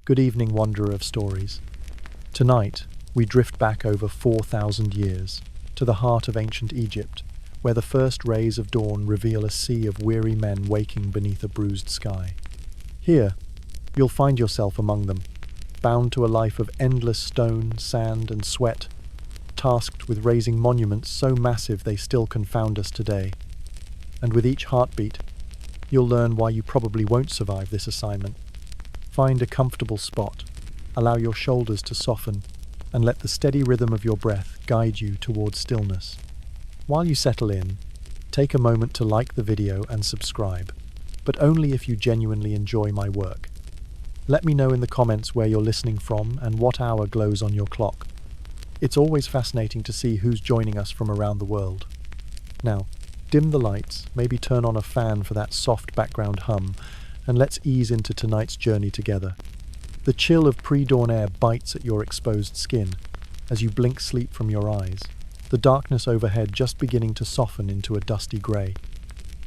Good evening, wanderer of stories. Tonight, we drift back over 4,000 years, to the heart of ancient Egypt, where the first rays of dawn reveal a sea of weary men waking beneath a bruised sky. Here, you'll find yourself among them, bound to a life of endless stone, sand, and sweat, tasked with raising monuments so massive they still confound us today. And with each heartbeat, you'll learn why you probably won't survive this assignment. Find a comfortable spot, allow your shoulders to soften, and let the steady rhythm of your breath guide you towards stillness. While you settle in, take a moment to like the video and subscribe, but only if you genuinely enjoy my work. Let me know in the comments where you're listening from and what hour glows on your clock. It's always fascinating to see who's joining us from around the world. Now, dim the lights, maybe turn on a fan for that soft background hum, and let's ease into tonight's journey together. The chill of pre-dawn air bites at your exposed skin as you blink sleep from your eyes, the darkness overhead just beginning to soften into a dusty grey.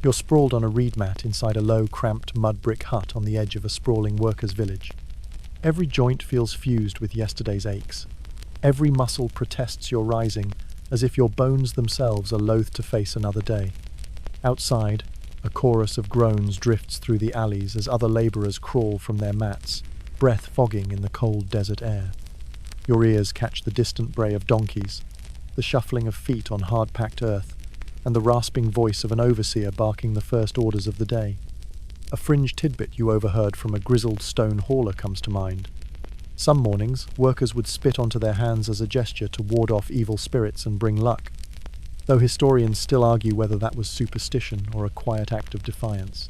You're sprawled on a reed mat inside a low, cramped mud brick hut on the edge of a sprawling workers' village. Every joint feels fused with yesterday's aches. Every muscle protests your rising, as if your bones themselves are loath to face another day. Outside, a chorus of groans drifts through the alleys as other labourers crawl from their mats, breath fogging in the cold desert air. Your ears catch the distant bray of donkeys, the shuffling of feet on hard-packed earth, and the rasping voice of an overseer barking the first orders of the day. A fringe tidbit you overheard from a grizzled stone hauler comes to mind. Some mornings, workers would spit onto their hands as a gesture to ward off evil spirits and bring luck, though historians still argue whether that was superstition or a quiet act of defiance.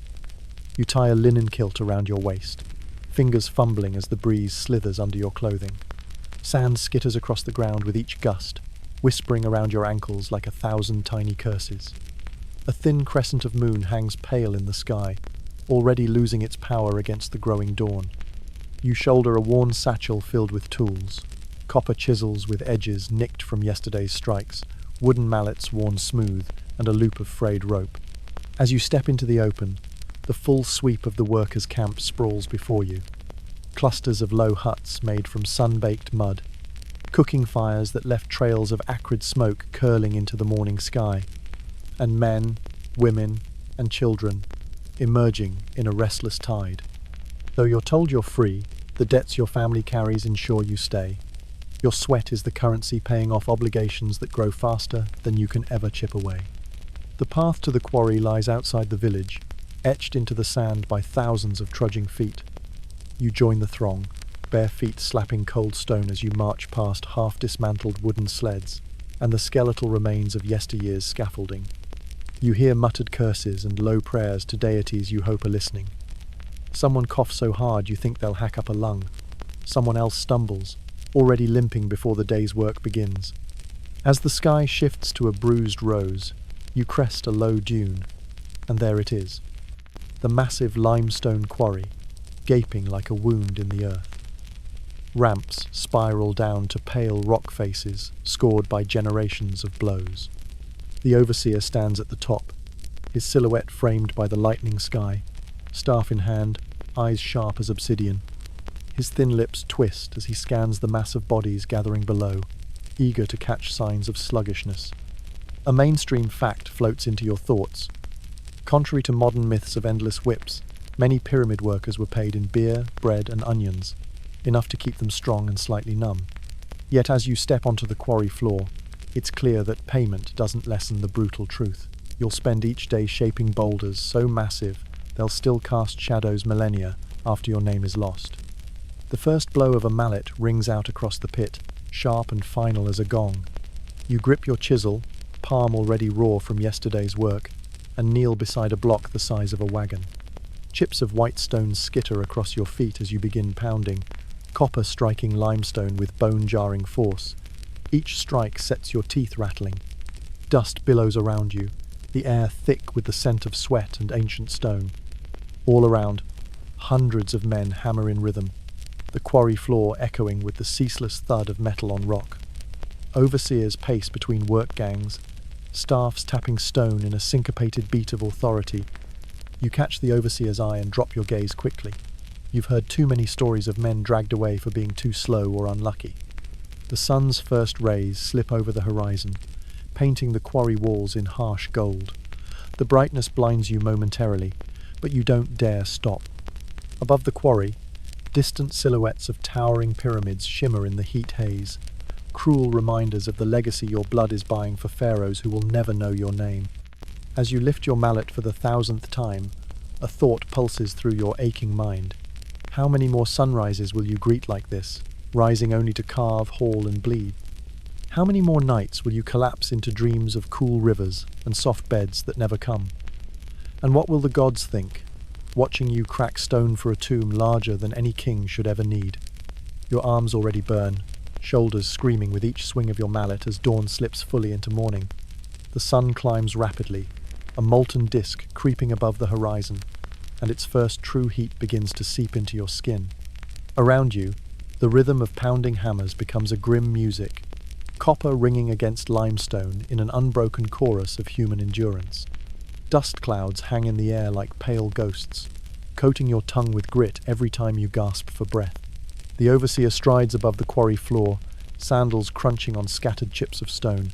You tie a linen kilt around your waist, fingers fumbling as the breeze slithers under your clothing. Sand skitters across the ground with each gust, whispering around your ankles like 1,000 tiny curses. A thin crescent of moon hangs pale in the sky, already losing its power against the growing dawn. You shoulder a worn satchel filled with tools, copper chisels with edges nicked from yesterday's strikes, wooden mallets worn smooth, and a loop of frayed rope. As you step into the open, the full sweep of the workers' camp sprawls before you. Clusters of low huts made from sun-baked mud, cooking fires that left trails of acrid smoke curling into the morning sky, and men, women, and children emerging in a restless tide. Though you're told you're free, the debts your family carries ensure you stay. Your sweat is the currency paying off obligations that grow faster than you can ever chip away. The path to the quarry lies outside the village, etched into the sand by thousands of trudging feet. You join the throng, bare feet slapping cold stone as you march past half-dismantled wooden sleds and the skeletal remains of yesteryear's scaffolding. You hear muttered curses and low prayers to deities you hope are listening. Someone coughs so hard you think they'll hack up a lung. Someone else stumbles, already limping before the day's work begins. As the sky shifts to a bruised rose, you crest a low dune, and there it is. The massive limestone quarry, gaping like a wound in the earth. Ramps spiral down to pale rock faces, scored by generations of blows. The overseer stands at the top, his silhouette framed by the lightning sky, staff in hand, eyes sharp as obsidian. His thin lips twist as he scans the mass of bodies gathering below, eager to catch signs of sluggishness. A mainstream fact floats into your thoughts. Contrary to modern myths of endless whips, many pyramid workers were paid in beer, bread, and onions, enough to keep them strong and slightly numb. Yet as you step onto the quarry floor, it's clear that payment doesn't lessen the brutal truth. You'll spend each day shaping boulders so massive they'll still cast shadows millennia after your name is lost. The first blow of a mallet rings out across the pit, sharp and final as a gong. You grip your chisel, palm already raw from yesterday's work, and kneel beside a block the size of a wagon. Chips of white stone skitter across your feet as you begin pounding, copper striking limestone with bone-jarring force. Each strike sets your teeth rattling. Dust billows around you, the air thick with the scent of sweat and ancient stone. All around, hundreds of men hammer in rhythm, the quarry floor echoing with the ceaseless thud of metal on rock. Overseers pace between work gangs, staffs tapping stone in a syncopated beat of authority. You catch the overseer's eye and drop your gaze quickly. You've heard too many stories of men dragged away for being too slow or unlucky. The sun's first rays slip over the horizon, painting the quarry walls in harsh gold. The brightness blinds you momentarily, but you don't dare stop. Above the quarry, distant silhouettes of towering pyramids shimmer in the heat haze, cruel reminders of the legacy your blood is buying for pharaohs who will never know your name. As you lift your mallet for the 1,000th time, a thought pulses through your aching mind. How many more sunrises will you greet like this, rising only to carve, haul, and bleed? How many more nights will you collapse into dreams of cool rivers and soft beds that never come? And what will the gods think, watching you crack stone for a tomb larger than any king should ever need? Your arms already burn, shoulders screaming with each swing of your mallet as dawn slips fully into morning. The sun climbs rapidly, a molten disk creeping above the horizon, and its first true heat begins to seep into your skin. Around you, the rhythm of pounding hammers becomes a grim music, copper ringing against limestone in an unbroken chorus of human endurance. Dust clouds hang in the air like pale ghosts, coating your tongue with grit every time you gasp for breath. The overseer strides above the quarry floor, sandals crunching on scattered chips of stone.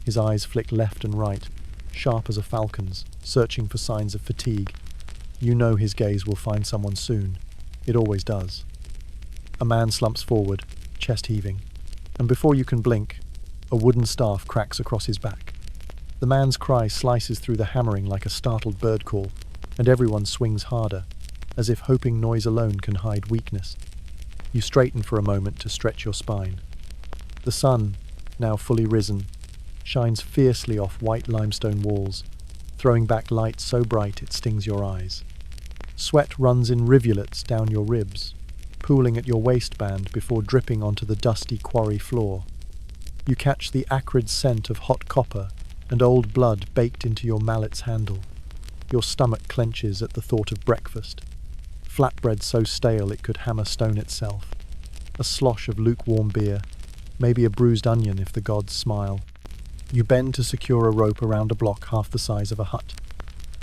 His eyes flick left and right, sharp as a falcon's, searching for signs of fatigue. You know his gaze will find someone soon. It always does. A man slumps forward, chest heaving, and before you can blink, a wooden staff cracks across his back. The man's cry slices through the hammering like a startled bird call, and everyone swings harder, as if hoping noise alone can hide weakness. You straighten for a moment to stretch your spine. The sun, now fully risen, shines fiercely off white limestone walls, throwing back light so bright it stings your eyes. Sweat runs in rivulets down your ribs, pooling at your waistband before dripping onto the dusty quarry floor. You catch the acrid scent of hot copper and old blood baked into your mallet's handle. Your stomach clenches at the thought of breakfast. Flatbread so stale it could hammer stone itself. A slosh of lukewarm beer, maybe a bruised onion if the gods smile. You bend to secure a rope around a block half the size of a hut.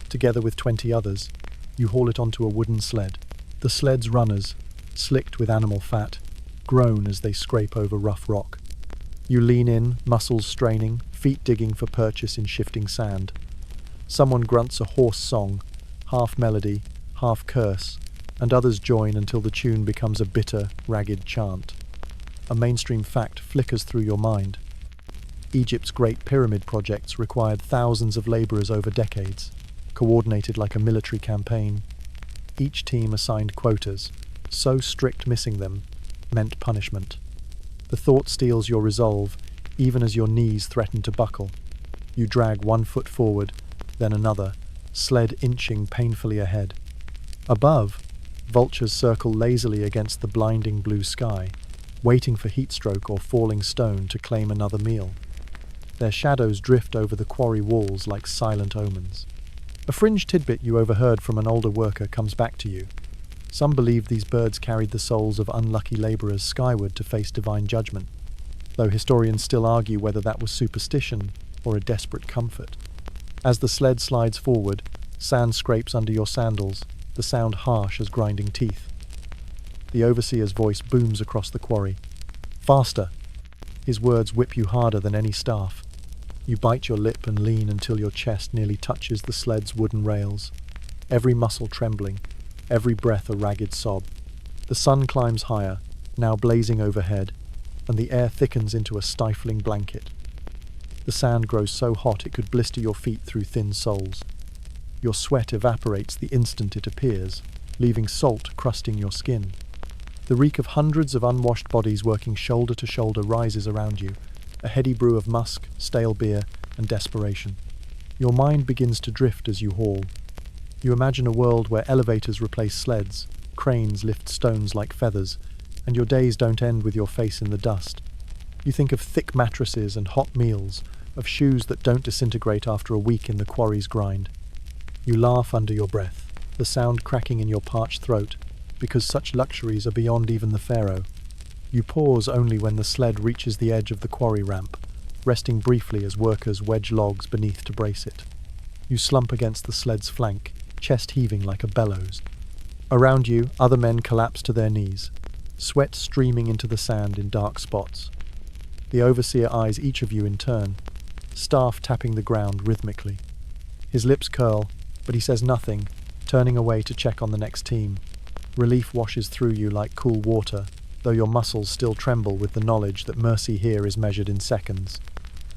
Together with 20 others, you haul it onto a wooden sled. The sled's runners, slicked with animal fat, groan as they scrape over rough rock. You lean in, muscles straining, feet digging for purchase in shifting sand. Someone grunts a hoarse song, half melody, half curse, and others join until the tune becomes a bitter, ragged chant. A mainstream fact flickers through your mind. Egypt's great pyramid projects required thousands of laborers over decades, coordinated like a military campaign. Each team assigned quotas, so strict missing them meant punishment. The thought steals your resolve, even as your knees threaten to buckle. You drag one foot forward, then another, sled inching painfully ahead. Above, vultures circle lazily against the blinding blue sky, waiting for heatstroke or falling stone to claim another meal. Their shadows drift over the quarry walls like silent omens. A fringe tidbit you overheard from an older worker comes back to you. Some believed these birds carried the souls of unlucky labourers skyward to face divine judgment, though historians still argue whether that was superstition or a desperate comfort. As the sled slides forward, sand scrapes under your sandals, the sound harsh as grinding teeth. The overseer's voice booms across the quarry. Faster! His words whip you harder than any staff. You bite your lip and lean until your chest nearly touches the sled's wooden rails, every muscle trembling, every breath a ragged sob. The sun climbs higher, now blazing overhead, and the air thickens into a stifling blanket. The sand grows so hot it could blister your feet through thin soles. Your sweat evaporates the instant it appears, leaving salt crusting your skin. The reek of hundreds of unwashed bodies working shoulder to shoulder rises around you, a heady brew of musk, stale beer, and desperation. Your mind begins to drift as you haul. You imagine a world where elevators replace sleds, cranes lift stones like feathers, and your days don't end with your face in the dust. You think of thick mattresses and hot meals, of shoes that don't disintegrate after a week in the quarry's grind. You laugh under your breath, the sound cracking in your parched throat, because such luxuries are beyond even the pharaoh. You pause only when the sled reaches the edge of the quarry ramp, resting briefly as workers wedge logs beneath to brace it. You slump against the sled's flank, chest heaving like a bellows. Around you, other men collapse to their knees, sweat streaming into the sand in dark spots. The overseer eyes each of you in turn, staff tapping the ground rhythmically. His lips curl, but he says nothing, turning away to check on the next team. Relief washes through you like cool water, though your muscles still tremble with the knowledge that mercy here is measured in seconds.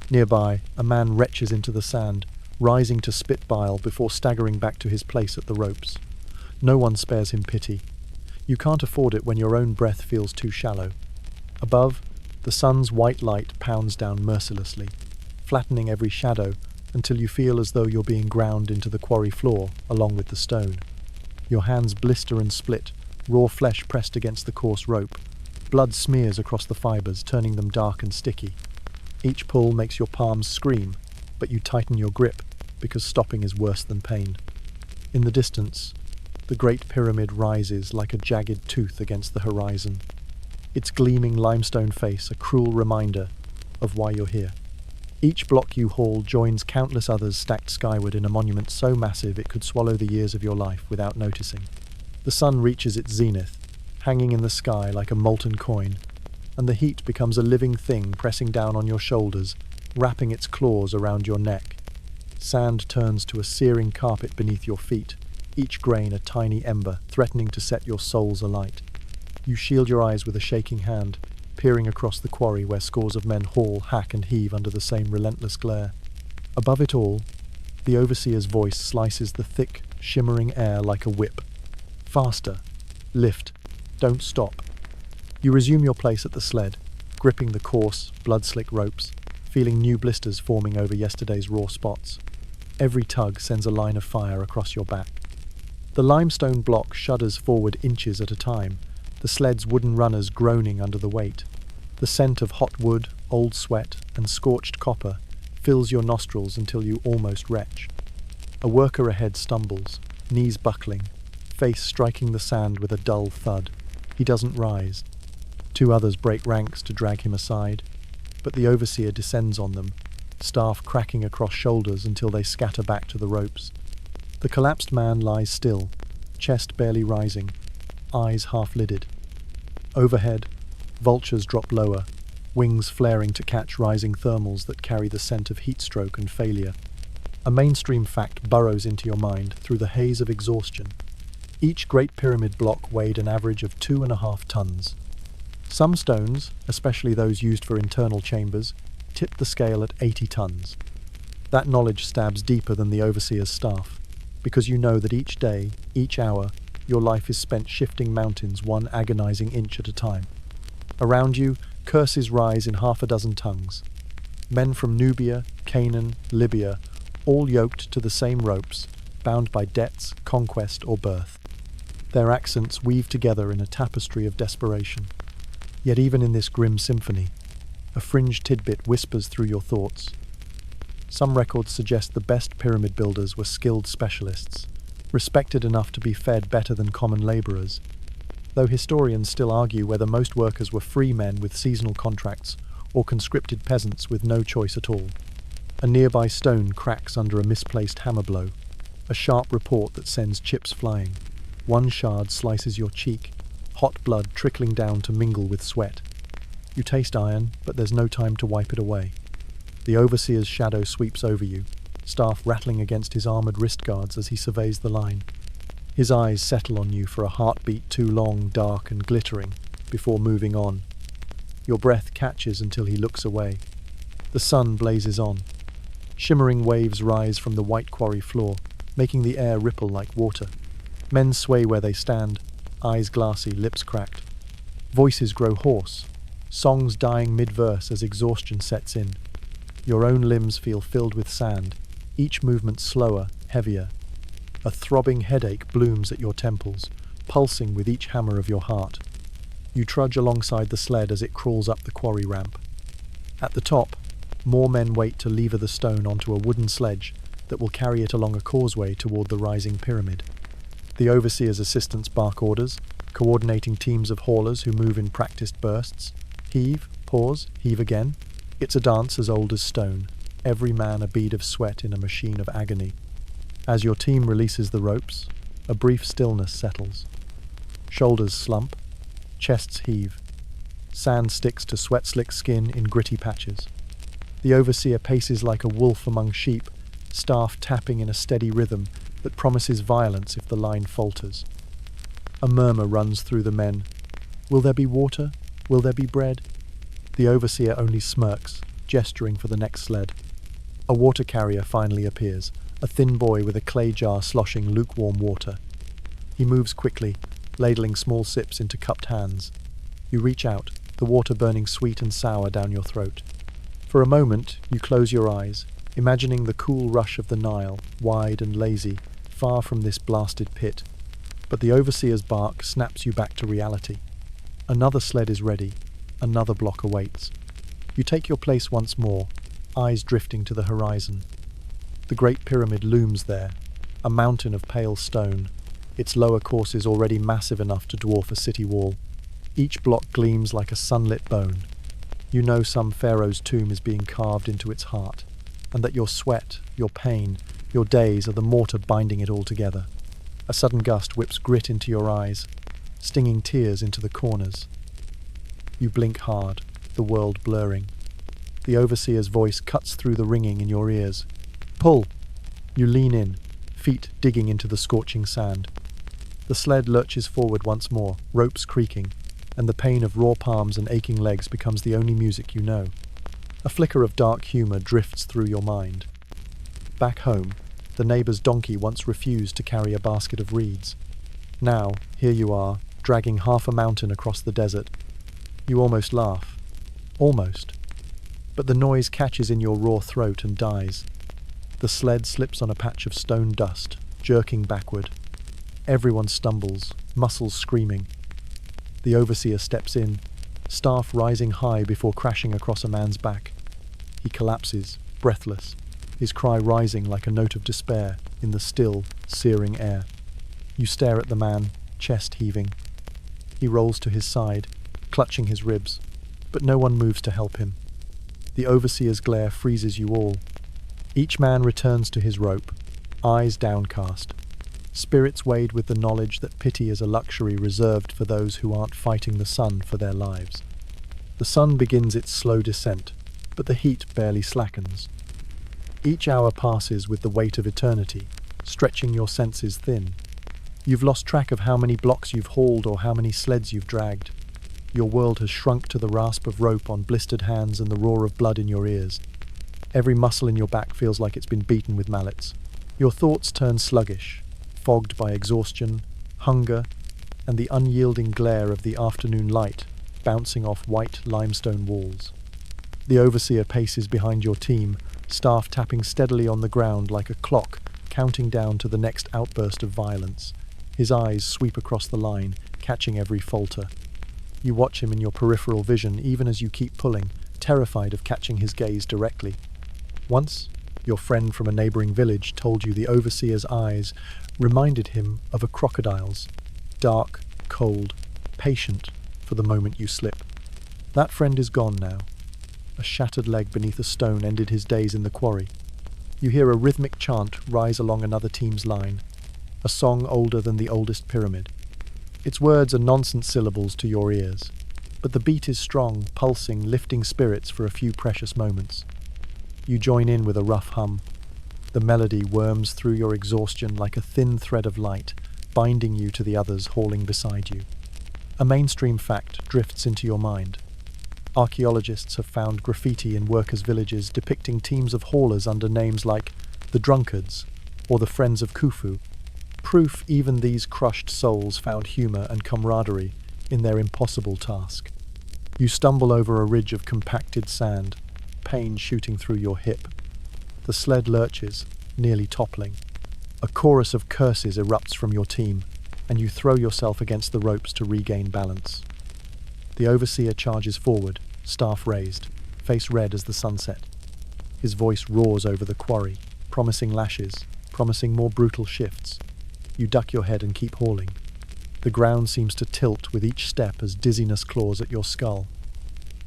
Nearby, a man retches into the sand, rising to spit bile before staggering back to his place at the ropes. No one spares him pity. You can't afford it when your own breath feels too shallow. Above, the sun's white light pounds down mercilessly, flattening every shadow until you feel as though you're being ground into the quarry floor along with the stone. Your hands blister and split, raw flesh pressed against the coarse rope. Blood smears across the fibers, turning them dark and sticky. Each pull makes your palms scream, but you tighten your grip because stopping is worse than pain. In the distance, the Great Pyramid rises like a jagged tooth against the horizon, its gleaming limestone face a cruel reminder of why you're here. Each block you haul joins countless others stacked skyward in a monument so massive it could swallow the years of your life without noticing. The sun reaches its zenith, hanging in the sky like a molten coin, and the heat becomes a living thing pressing down on your shoulders, wrapping its claws around your neck. Sand turns to a searing carpet beneath your feet, each grain a tiny ember threatening to set your souls alight. You shield your eyes with a shaking hand, peering across the quarry where scores of men haul, hack and heave under the same relentless glare. Above it all, the overseer's voice slices the thick, shimmering air like a whip. Faster. Lift. Don't stop. You resume your place at the sled, gripping the coarse, blood-slick ropes, feeling new blisters forming over yesterday's raw spots. Every tug sends a line of fire across your back. The limestone block shudders forward inches at a time, the sled's wooden runners groaning under the weight. The scent of hot wood, old sweat, and scorched copper fills your nostrils until you almost retch. A worker ahead stumbles, knees buckling, face striking the sand with a dull thud. He doesn't rise. Two others break ranks to drag him aside, but the overseer descends on them, staff cracking across shoulders until they scatter back to the ropes. The collapsed man lies still, chest barely rising, eyes half-lidded. Overhead, vultures drop lower, wings flaring to catch rising thermals that carry the scent of heatstroke and failure. A mainstream fact burrows into your mind through the haze of exhaustion. Each Great Pyramid block weighed an average of 2.5 tons. Some stones, especially those used for internal chambers, tipped the scale at 80 tons. That knowledge stabs deeper than the overseer's staff, because you know that each day, each hour, your life is spent shifting mountains one agonizing inch at a time. Around you, curses rise in half a dozen tongues. Men from Nubia, Canaan, Libya, all yoked to the same ropes, bound by debts, conquest, or birth. Their accents weave together in a tapestry of desperation. Yet even in this grim symphony, a fringe tidbit whispers through your thoughts. Some records suggest the best pyramid builders were skilled specialists, respected enough to be fed better than common labourers, though historians still argue whether most workers were free men with seasonal contracts or conscripted peasants with no choice at all. A nearby stone cracks under a misplaced hammer blow, a sharp report that sends chips flying. One shard slices your cheek, hot blood trickling down to mingle with sweat. You taste iron, but there's no time to wipe it away. The overseer's shadow sweeps over you, staff rattling against his armoured wrist guards as he surveys the line. His eyes settle on you for a heartbeat too long, dark and glittering, before moving on. Your breath catches until he looks away. The sun blazes on. Shimmering waves rise from the white quarry floor, making the air ripple like water. Men sway where they stand, eyes glassy, lips cracked. Voices grow hoarse, songs dying mid-verse as exhaustion sets in. Your own limbs feel filled with sand, each movement slower, heavier. A throbbing headache blooms at your temples, pulsing with each hammer of your heart. You trudge alongside the sled as it crawls up the quarry ramp. At the top, more men wait to lever the stone onto a wooden sledge that will carry it along a causeway toward the rising pyramid. The overseer's assistants bark orders, coordinating teams of haulers who move in practiced bursts. Heave, pause, heave again. It's a dance as old as stone, every man a bead of sweat in a machine of agony. As your team releases the ropes, a brief stillness settles. Shoulders slump, chests heave. Sand sticks to sweat-slick skin in gritty patches. The overseer paces like a wolf among sheep, staff tapping in a steady rhythm that promises violence if the line falters. A murmur runs through the men. Will there be water? Will there be bread? The overseer only smirks, gesturing for the next sled. A water carrier finally appears, a thin boy with a clay jar sloshing lukewarm water. He moves quickly, ladling small sips into cupped hands. You reach out, the water burning sweet and sour down your throat. For a moment, you close your eyes, imagining the cool rush of the Nile, wide and lazy, far from this blasted pit. But the overseer's bark snaps you back to reality. Another sled is ready, another block awaits. You take your place once more, eyes drifting to the horizon. The Great Pyramid looms there, a mountain of pale stone, its lower courses already massive enough to dwarf a city wall. Each block gleams like a sunlit bone. You know some pharaoh's tomb is being carved into its heart, and that your sweat, your pain, your days are the mortar binding it all together. A sudden gust whips grit into your eyes, stinging tears into the corners. You blink hard, the world blurring. The overseer's voice cuts through the ringing in your ears. Pull! You lean in, feet digging into the scorching sand. The sled lurches forward once more, ropes creaking, and the pain of raw palms and aching legs becomes the only music you know. A flicker of dark humour drifts through your mind. Back home, the neighbour's donkey once refused to carry a basket of reeds. Now, here you are, dragging half a mountain across the desert. You almost laugh. Almost. But the noise catches in your raw throat and dies. The sled slips on a patch of stone dust, jerking backward. Everyone stumbles, muscles screaming. The overseer steps in, staff rising high before crashing across a man's back. He collapses, breathless, his cry rising like a note of despair in the still, searing air. You stare at the man, chest heaving. He rolls to his side, clutching his ribs, but no one moves to help him. The overseer's glare freezes you all. Each man returns to his rope, eyes downcast. Spirits weighed with the knowledge that pity is a luxury reserved for those who aren't fighting the sun for their lives. The sun begins its slow descent, but the heat barely slackens. Each hour passes with the weight of eternity, stretching your senses thin. You've lost track of how many blocks you've hauled or how many sleds you've dragged. Your world has shrunk to the rasp of rope on blistered hands and the roar of blood in your ears. Every muscle in your back feels like it's been beaten with mallets. Your thoughts turn sluggish, fogged by exhaustion, hunger, and the unyielding glare of the afternoon light bouncing off white limestone walls. The overseer paces behind your team, staff tapping steadily on the ground like a clock, counting down to the next outburst of violence. His eyes sweep across the line, catching every falter. You watch him in your peripheral vision even as you keep pulling, terrified of catching his gaze directly. Once, your friend from a neighbouring village told you the overseer's eyes reminded him of a crocodile's, dark, cold, patient for the moment you slip. That friend is gone now. A shattered leg beneath a stone ended his days in the quarry. You hear a rhythmic chant rise along another team's line, a song older than the oldest pyramid. Its words are nonsense syllables to your ears, but the beat is strong, pulsing, lifting spirits for a few precious moments. You join in with a rough hum. The melody worms through your exhaustion like a thin thread of light, binding you to the others hauling beside you. A mainstream fact drifts into your mind. Archaeologists have found graffiti in workers' villages depicting teams of haulers under names like the Drunkards or the Friends of Khufu. Proof even these crushed souls found humour and camaraderie in their impossible task. You stumble over a ridge of compacted sand, pain shooting through your hip. The sled lurches, nearly toppling. A chorus of curses erupts from your team, and you throw yourself against the ropes to regain balance. The overseer charges forward, staff raised, face red as the sunset. His voice roars over the quarry, promising lashes, promising more brutal shifts. You duck your head and keep hauling. The ground seems to tilt with each step as dizziness claws at your skull.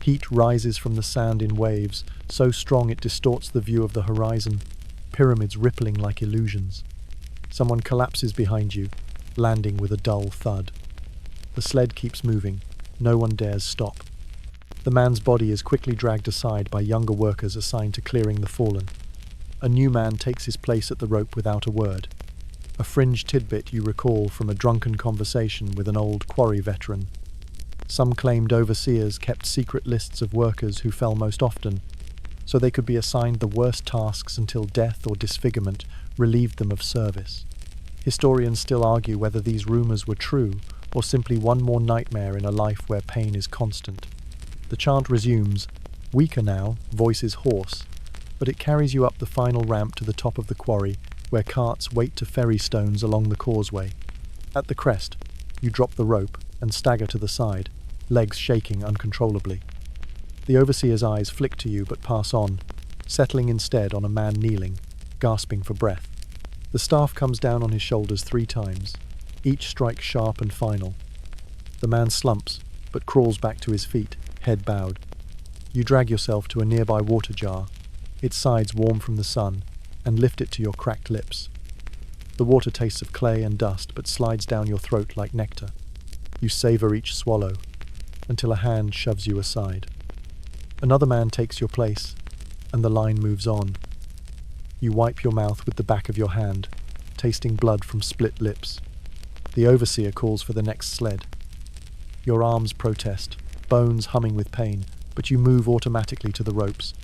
Heat rises from the sand in waves, so strong it distorts the view of the horizon, pyramids rippling like illusions. Someone collapses behind you, landing with a dull thud. The sled keeps moving. No one dares stop. The man's body is quickly dragged aside by younger workers assigned to clearing the fallen. A new man takes his place at the rope without a word. A fringe tidbit you recall from a drunken conversation with an old quarry veteran. Some claimed overseers kept secret lists of workers who fell most often, so they could be assigned the worst tasks until death or disfigurement relieved them of service. Historians still argue whether these rumors were true or simply one more nightmare in a life where pain is constant. The chant resumes, weaker now, voices hoarse, but it carries you up the final ramp to the top of the quarry, where carts wait to ferry stones along the causeway. At the crest, you drop the rope and stagger to the side, legs shaking uncontrollably. The overseer's eyes flick to you but pass on, settling instead on a man kneeling, gasping for breath. The staff comes down on his shoulders 3 times, each strike sharp and final. The man slumps, but crawls back to his feet, head bowed. You drag yourself to a nearby water jar, its sides warm from the sun, and lift it to your cracked lips. The water tastes of clay and dust, but slides down your throat like nectar. You savor each swallow, until a hand shoves you aside. Another man takes your place, and the line moves on. You wipe your mouth with the back of your hand, tasting blood from split lips. The overseer calls for the next sled. Your arms protest, bones humming with pain, but you move automatically to the ropes.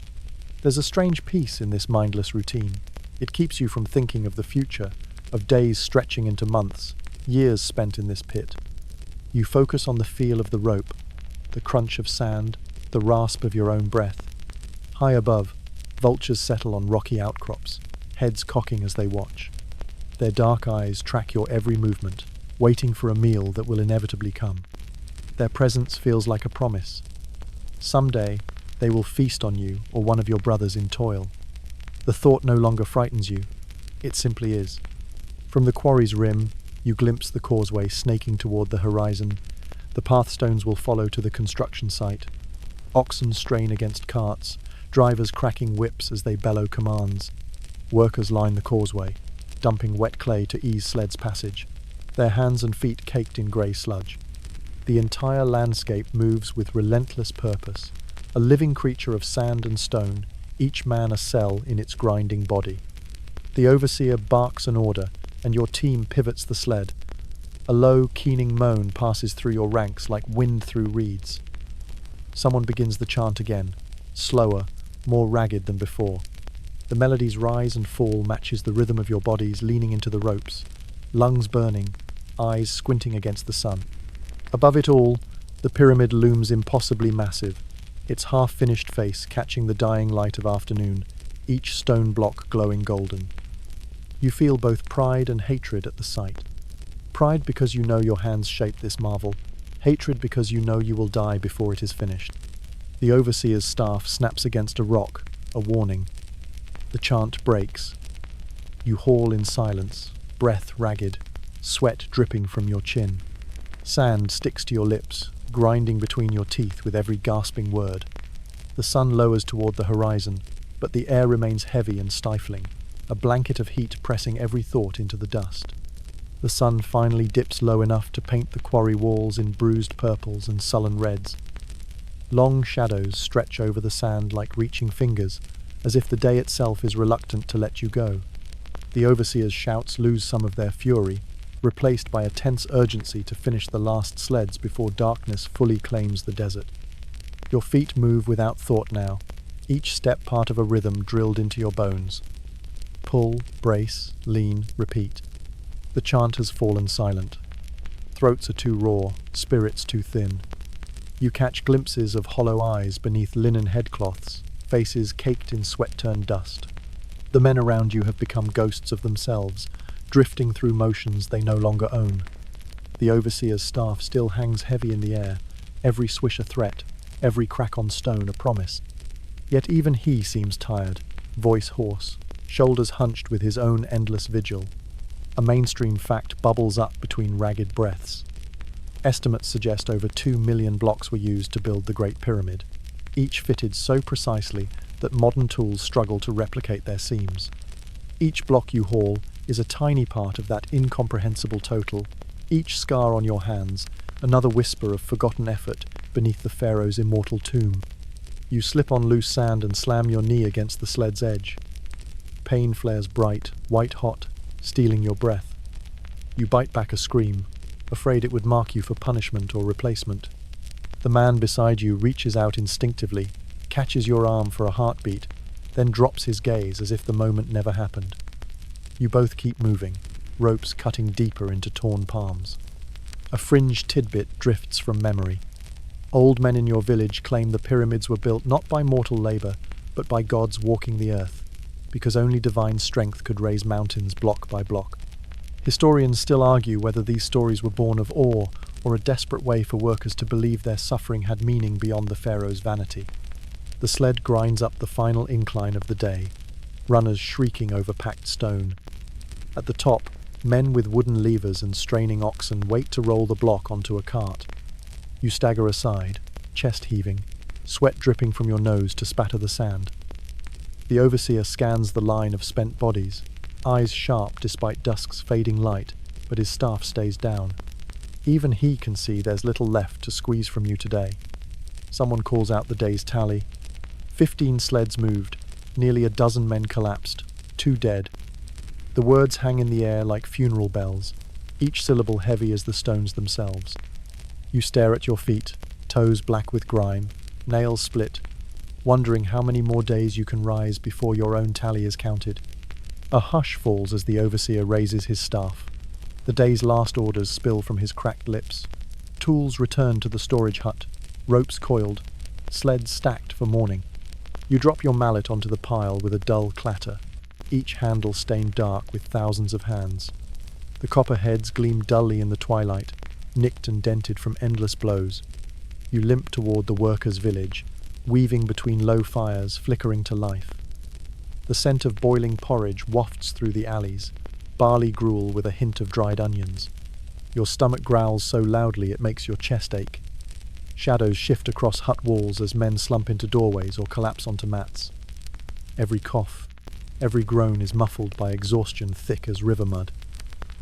There's a strange peace in this mindless routine. It keeps you from thinking of the future, of days stretching into months, years spent in this pit. You focus on the feel of the rope, the crunch of sand, the rasp of your own breath. High above, vultures settle on rocky outcrops, heads cocking as they watch. Their dark eyes track your every movement, waiting for a meal that will inevitably come. Their presence feels like a promise. Someday, they will feast on you or one of your brothers in toil. The thought no longer frightens you. It simply is. From the quarry's rim, you glimpse the causeway snaking toward the horizon. The pathstones will follow to the construction site. Oxen strain against carts, drivers cracking whips as they bellow commands. Workers line the causeway, dumping wet clay to ease sleds' passage, their hands and feet caked in grey sludge. The entire landscape moves with relentless purpose, a living creature of sand and stone, each man a cell in its grinding body. The overseer barks an order, and your team pivots the sled. A low, keening moan passes through your ranks like wind through reeds. Someone begins the chant again, slower, more ragged than before. The melody's rise and fall matches the rhythm of your bodies leaning into the ropes, lungs burning, eyes squinting against the sun. Above it all, the pyramid looms impossibly massive, its half-finished face catching the dying light of afternoon, each stone block glowing golden. You feel both pride and hatred at the sight. Pride because you know your hands shaped this marvel, hatred because you know you will die before it is finished. The overseer's staff snaps against a rock, a warning. The chant breaks. You haul in silence, breath ragged, sweat dripping from your chin. Sand sticks to your lips, grinding between your teeth with every gasping word. The sun lowers toward the horizon, but the air remains heavy and stifling, a blanket of heat pressing every thought into the dust. The sun finally dips low enough to paint the quarry walls in bruised purples and sullen reds. Long shadows stretch over the sand like reaching fingers, as if the day itself is reluctant to let you go. The overseer's shouts lose some of their fury, replaced by a tense urgency to finish the last sleds before darkness fully claims the desert. Your feet move without thought now, each step part of a rhythm drilled into your bones. Pull, brace, lean, repeat. The chant has fallen silent. Throats are too raw, spirits too thin. You catch glimpses of hollow eyes beneath linen headcloths, faces caked in sweat-turned dust. The men around you have become ghosts of themselves, drifting through motions they no longer own. The overseer's staff still hangs heavy in the air, every swish a threat, every crack on stone a promise. Yet even he seems tired, voice hoarse, shoulders hunched with his own endless vigil. A mainstream fact bubbles up between ragged breaths. Estimates suggest over 2 million blocks were used to build the Great Pyramid, each fitted so precisely that modern tools struggle to replicate their seams. Each block you haul is a tiny part of that incomprehensible total, each scar on your hands another whisper of forgotten effort beneath the pharaoh's immortal tomb. You slip on loose sand and slam your knee against the sled's edge. Pain flares bright, white-hot, stealing your breath. You bite back a scream, afraid it would mark you for punishment or replacement. The man beside you reaches out instinctively, catches your arm for a heartbeat, then drops his gaze as if the moment never happened. You both keep moving, ropes cutting deeper into torn palms. A fringe tidbit drifts from memory. Old men in your village claim the pyramids were built not by mortal labor, but by gods walking the earth, because only divine strength could raise mountains block by block. Historians still argue whether these stories were born of awe or a desperate way for workers to believe their suffering had meaning beyond the pharaoh's vanity. The sled grinds up the final incline of the day, runners shrieking over packed stone. At the top, men with wooden levers and straining oxen wait to roll the block onto a cart. You stagger aside, chest heaving, sweat dripping from your nose to spatter the sand. The overseer scans the line of spent bodies, eyes sharp despite dusk's fading light, but his staff stays down. Even he can see there's little left to squeeze from you today. Someone calls out the day's tally. 15 sleds moved, nearly a dozen men collapsed, 2 dead. The words hang in the air like funeral bells, each syllable heavy as the stones themselves. You stare at your feet, toes black with grime, nails split, wondering how many more days you can rise before your own tally is counted. A hush falls as the overseer raises his staff. The day's last orders spill from his cracked lips. Tools return to the storage hut, ropes coiled, sleds stacked for morning. You drop your mallet onto the pile with a dull clatter, each handle stained dark with thousands of hands. The copper heads gleam dully in the twilight, nicked and dented from endless blows. You limp toward the workers' village, weaving between low fires, flickering to life. The scent of boiling porridge wafts through the alleys, barley gruel with a hint of dried onions. Your stomach growls so loudly it makes your chest ache. Shadows shift across hut walls as men slump into doorways or collapse onto mats. Every cough, every groan is muffled by exhaustion thick as river mud.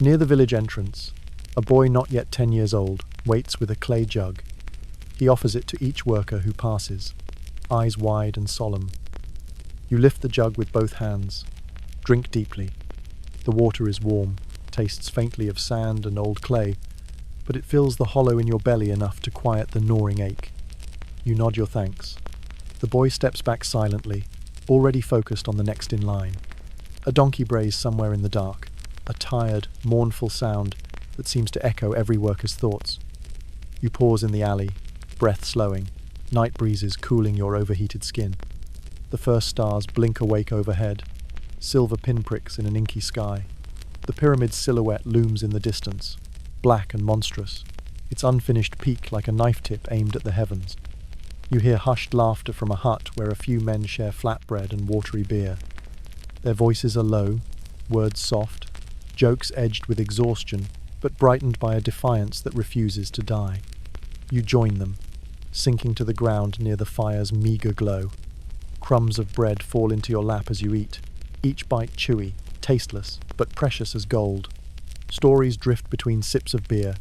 Near the village entrance, a boy not yet 10 years old waits with a clay jug. He offers it to each worker who passes, eyes wide and solemn. You lift the jug with both hands, drink deeply. The water is warm, tastes faintly of sand and old clay, but it fills the hollow in your belly enough to quiet the gnawing ache. You nod your thanks. The boy steps back silently, already focused on the next in line. A donkey brays somewhere in the dark, a tired, mournful sound that seems to echo every worker's thoughts. You pause in the alley, breath slowing, night breezes cooling your overheated skin. The first stars blink awake overhead, silver pinpricks in an inky sky. The pyramid's silhouette looms in the distance, black and monstrous, its unfinished peak like a knife tip aimed at the heavens. You hear hushed laughter from a hut where a few men share flatbread and watery beer. Their voices are low, words soft, jokes edged with exhaustion, but brightened by a defiance that refuses to die. You join them, sinking to the ground near the fire's meager glow. Crumbs of bread fall into your lap as you eat, each bite chewy, tasteless, but precious as gold. Stories drift between sips of beer,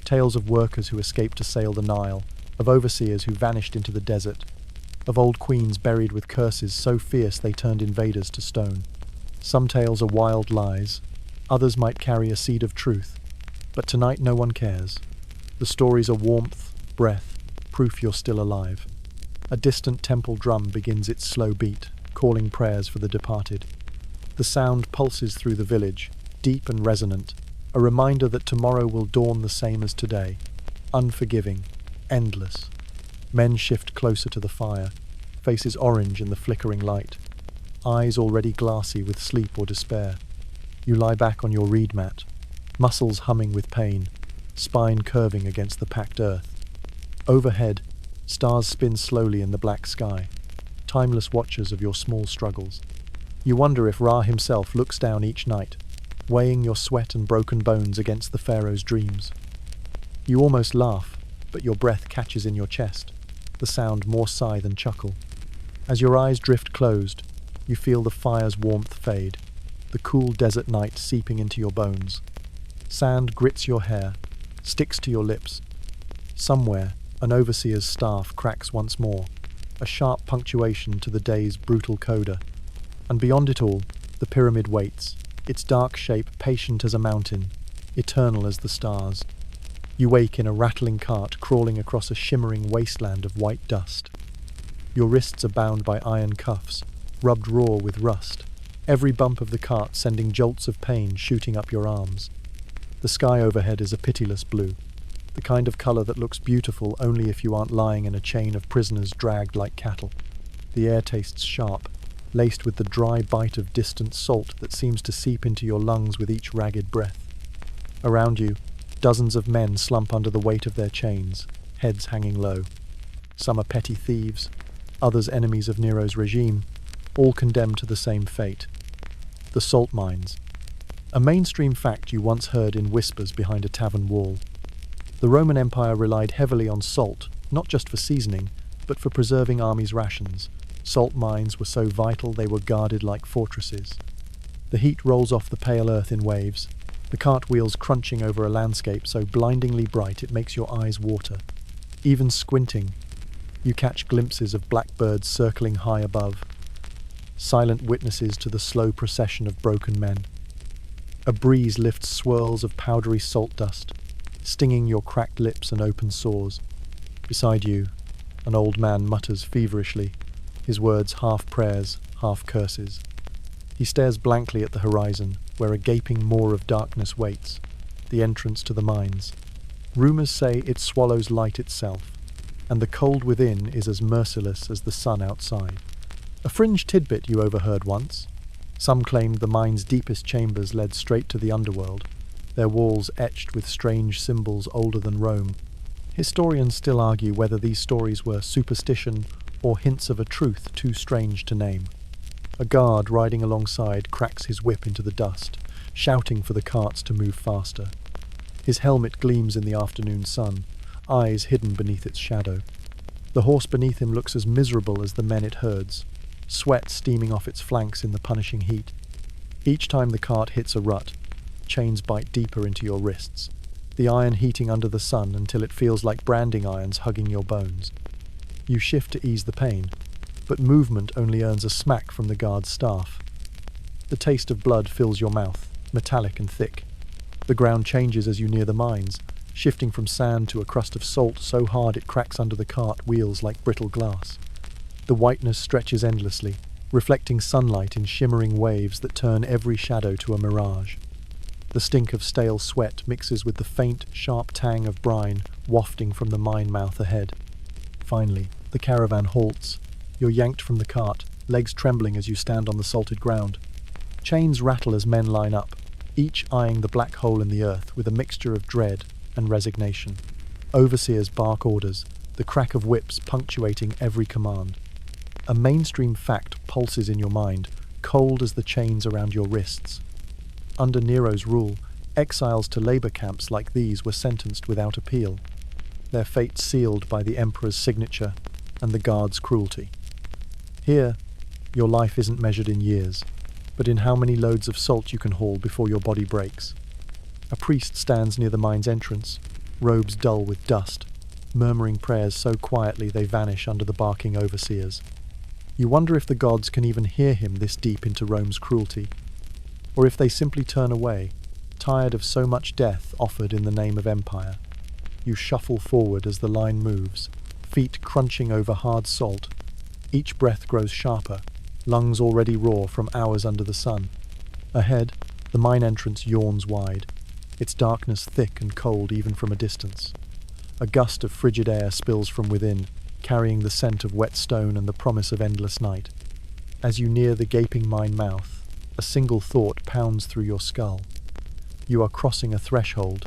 tales of workers who escaped to sail the Nile, of overseers who vanished into the desert, of old queens buried with curses so fierce they turned invaders to stone. Some tales are wild lies, others might carry a seed of truth, but tonight no one cares. The stories are warmth, breath, proof you're still alive. A distant temple drum begins its slow beat, calling prayers for the departed. The sound pulses through the village, deep and resonant, a reminder that tomorrow will dawn the same as today, unforgiving, endless. Men shift closer to the fire, faces orange in the flickering light, eyes already glassy with sleep or despair. You lie back on your reed mat, muscles humming with pain, spine curving against the packed earth. Overhead, stars spin slowly in the black sky, timeless watchers of your small struggles. You wonder if Ra himself looks down each night, weighing your sweat and broken bones against the pharaoh's dreams. You almost laugh, but your breath catches in your chest, the sound more sigh than chuckle. As your eyes drift closed, you feel the fire's warmth fade, the cool desert night seeping into your bones. Sand grits your hair, sticks to your lips, Somewhere, an overseer's staff cracks once more, a sharp punctuation to the day's brutal coda. And beyond it all, the pyramid waits, its dark shape patient as a mountain, eternal as the stars. You wake in a rattling cart crawling across a shimmering wasteland of white dust. Your wrists are bound by iron cuffs, rubbed raw with rust, every bump of the cart sending jolts of pain shooting up your arms. The sky overhead is a pitiless blue, the kind of colour that looks beautiful only if you aren't lying in a chain of prisoners dragged like cattle. The air tastes sharp, laced with the dry bite of distant salt that seems to seep into your lungs with each ragged breath. Around you, dozens of men slump under the weight of their chains, heads hanging low. Some are petty thieves, others enemies of Nero's regime, all condemned to the same fate. The salt mines. A mainstream fact you once heard in whispers behind a tavern wall. The Roman Empire relied heavily on salt, not just for seasoning, but for preserving armies' rations. Salt mines were so vital they were guarded like fortresses. The heat rolls off the pale earth in waves, the cartwheels crunching over a landscape so blindingly bright it makes your eyes water. Even squinting, you catch glimpses of blackbirds circling high above, silent witnesses to the slow procession of broken men. A breeze lifts swirls of powdery salt dust, stinging your cracked lips and open sores. Beside you, an old man mutters feverishly, his words half prayers, half curses. He stares blankly at the horizon, where a gaping maw of darkness waits, the entrance to the mines. Rumours say it swallows light itself, and the cold within is as merciless as the sun outside. A fringe tidbit you overheard once. Some claimed the mine's deepest chambers led straight to the underworld, their walls etched with strange symbols older than Rome. Historians still argue whether these stories were superstition or hints of a truth too strange to name. A guard riding alongside cracks his whip into the dust, shouting for the carts to move faster. His helmet gleams in the afternoon sun, eyes hidden beneath its shadow. The horse beneath him looks as miserable as the men it herds, sweat steaming off its flanks in the punishing heat. Each time the cart hits a rut, chains bite deeper into your wrists, the iron heating under the sun until it feels like branding irons hugging your bones. You shift to ease the pain, but movement only earns a smack from the guard's staff. The taste of blood fills your mouth, metallic and thick. The ground changes as you near the mines, shifting from sand to a crust of salt so hard it cracks under the cart wheels like brittle glass. The whiteness stretches endlessly, reflecting sunlight in shimmering waves that turn every shadow to a mirage. The stink of stale sweat mixes with the faint, sharp tang of brine wafting from the mine mouth ahead. Finally, the caravan halts. You're yanked from the cart, legs trembling as you stand on the salted ground. Chains rattle as men line up, each eyeing the black hole in the earth with a mixture of dread and resignation. Overseers bark orders, the crack of whips punctuating every command. A mainstream fact pulses in your mind, cold as the chains around your wrists. Under Nero's rule, exiles to labor camps like these were sentenced without appeal, their fate sealed by the emperor's signature and the guard's cruelty. Here, your life isn't measured in years, but in how many loads of salt you can haul before your body breaks. A priest stands near the mine's entrance, robes dull with dust, murmuring prayers so quietly they vanish under the barking overseers. You wonder if the gods can even hear him this deep into Rome's cruelty, or if they simply turn away, tired of so much death offered in the name of empire. You shuffle forward as the line moves, feet crunching over hard salt. Each breath grows sharper, lungs already raw from hours under the sun. Ahead, the mine entrance yawns wide, its darkness thick and cold even from a distance. A gust of frigid air spills from within, carrying the scent of wet stone and the promise of endless night. As you near the gaping mine mouth, a single thought pounds through your skull. You are crossing a threshold,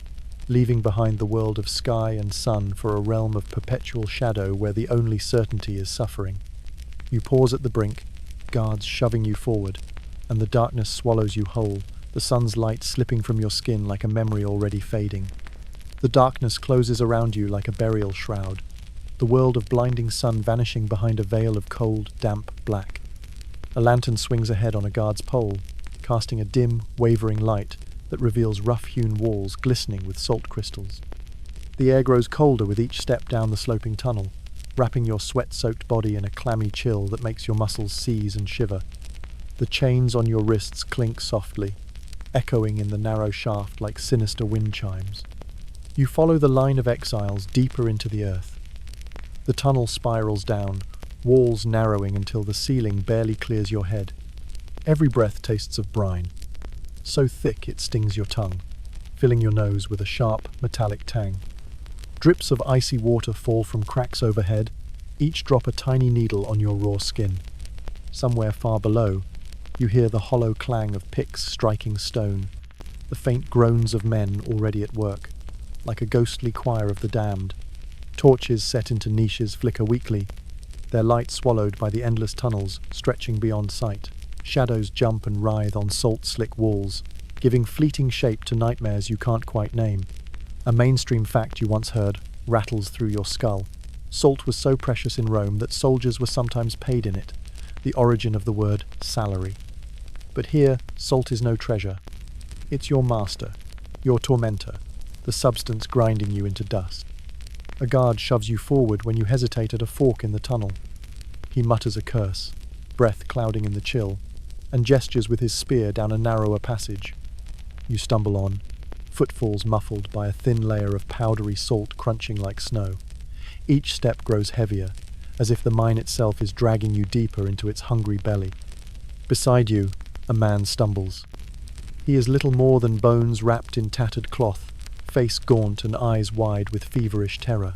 leaving behind the world of sky and sun for a realm of perpetual shadow where the only certainty is suffering. You pause at the brink, guards shoving you forward, and the darkness swallows you whole, the sun's light slipping from your skin like a memory already fading. The darkness closes around you like a burial shroud, the world of blinding sun vanishing behind a veil of cold, damp black. A lantern swings ahead on a guard's pole, casting a dim, wavering light that reveals rough-hewn walls glistening with salt crystals. The air grows colder with each step down the sloping tunnel, wrapping your sweat-soaked body in a clammy chill that makes your muscles seize and shiver. The chains on your wrists clink softly, echoing in the narrow shaft like sinister wind chimes. You follow the line of exiles deeper into the earth. The tunnel spirals down, walls narrowing until the ceiling barely clears your head. Every breath tastes of brine, so thick it stings your tongue, filling your nose with a sharp, metallic tang. Drips of icy water fall from cracks overhead, each drop a tiny needle on your raw skin. Somewhere far below, you hear the hollow clang of picks striking stone, the faint groans of men already at work, like a ghostly choir of the damned. Torches set into niches flicker weakly, their light swallowed by the endless tunnels stretching beyond sight. Shadows jump and writhe on salt-slick walls, giving fleeting shape to nightmares you can't quite name. A mainstream fact you once heard rattles through your skull. Salt was so precious in Rome that soldiers were sometimes paid in it, the origin of the word salary. But here, salt is no treasure. It's your master, your tormentor, the substance grinding you into dust. A guard shoves you forward when you hesitate at a fork in the tunnel. He mutters a curse, breath clouding in the chill, and gestures with his spear down a narrower passage. You stumble on, footfalls muffled by a thin layer of powdery salt crunching like snow. Each step grows heavier, as if the mine itself is dragging you deeper into its hungry belly. Beside you, a man stumbles. He is little more than bones wrapped in tattered cloth, face gaunt and eyes wide with feverish terror.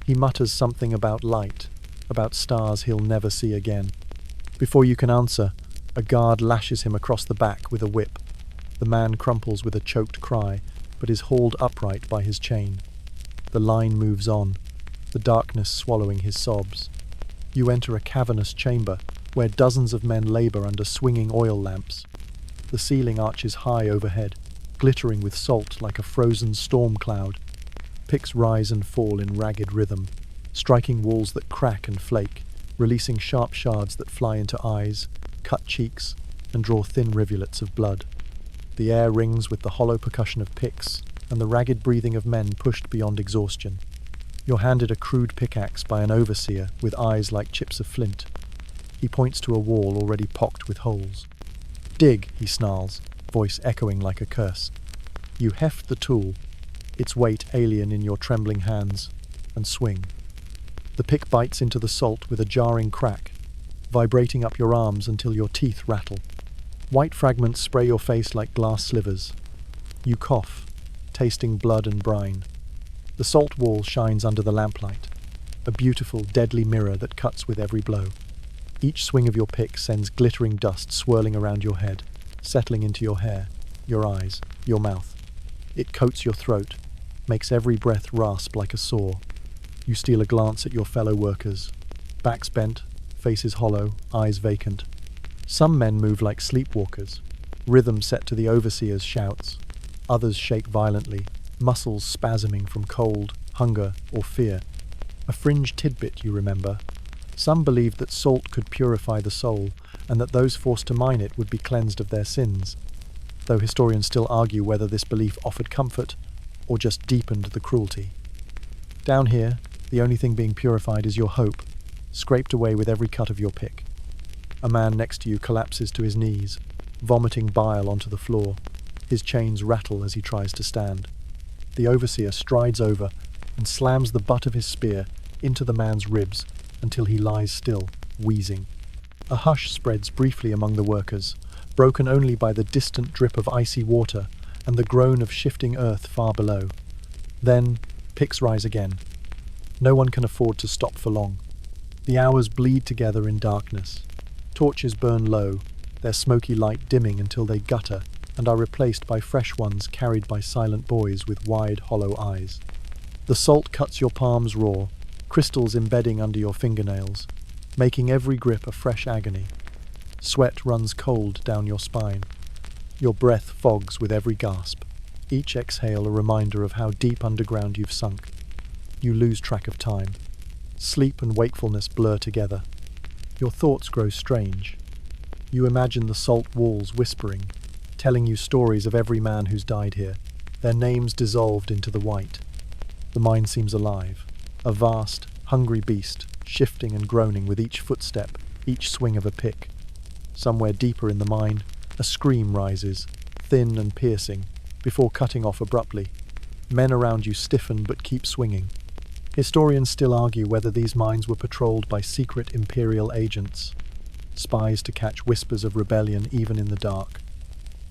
He mutters something about light, about stars he'll never see again. Before you can answer, a guard lashes him across the back with a whip. The man crumples with a choked cry, but is hauled upright by his chain. The line moves on, the darkness swallowing his sobs. You enter a cavernous chamber, where dozens of men labor under swinging oil lamps. The ceiling arches high overhead, glittering with salt like a frozen storm cloud. Picks rise and fall in ragged rhythm, striking walls that crack and flake, releasing sharp shards that fly into eyes, cut cheeks, and draw thin rivulets of blood. The air rings with the hollow percussion of picks and the ragged breathing of men pushed beyond exhaustion. You're handed a crude pickaxe by an overseer with eyes like chips of flint. He points to a wall already pocked with holes. "Dig," he snarls, voice echoing like a curse. You heft the tool, its weight alien in your trembling hands, and swing. The pick bites into the salt with a jarring crack, vibrating up your arms until your teeth rattle. White fragments spray your face like glass slivers. You cough, tasting blood and brine. The salt wall shines under the lamplight, a beautiful, deadly mirror that cuts with every blow. Each swing of your pick sends glittering dust swirling around your head, settling into your hair, your eyes, your mouth. It coats your throat, makes every breath rasp like a saw. You steal a glance at your fellow workers, backs bent, faces hollow, eyes vacant. Some men move like sleepwalkers, rhythm set to the overseer's shouts. Others shake violently, muscles spasming from cold, hunger, or fear. A fringe tidbit, you remember. Some believed that salt could purify the soul, and that those forced to mine it would be cleansed of their sins, though historians still argue whether this belief offered comfort or just deepened the cruelty. Down here, the only thing being purified is your hope, scraped away with every cut of your pick. A man next to you collapses to his knees, vomiting bile onto the floor. His chains rattle as he tries to stand. The overseer strides over and slams the butt of his spear into the man's ribs until he lies still, wheezing. A hush spreads briefly among the workers, broken only by the distant drip of icy water and the groan of shifting earth far below. Then, picks rise again. No one can afford to stop for long. The hours bleed together in darkness. Torches burn low, their smoky light dimming until they gutter and are replaced by fresh ones carried by silent boys with wide, hollow eyes. The salt cuts your palms raw, crystals embedding under your fingernails, making every grip a fresh agony. Sweat runs cold down your spine. Your breath fogs with every gasp, each exhale a reminder of how deep underground you've sunk. You lose track of time. Sleep and wakefulness blur together. Your thoughts grow strange. You imagine the salt walls whispering, telling you stories of every man who's died here, their names dissolved into the white. The mine seems alive, a vast, hungry beast, shifting and groaning with each footstep, each swing of a pick. Somewhere deeper in the mine, a scream rises, thin and piercing, before cutting off abruptly. Men around you stiffen but keep swinging. Historians still argue whether these mines were patrolled by secret imperial agents, spies to catch whispers of rebellion even in the dark.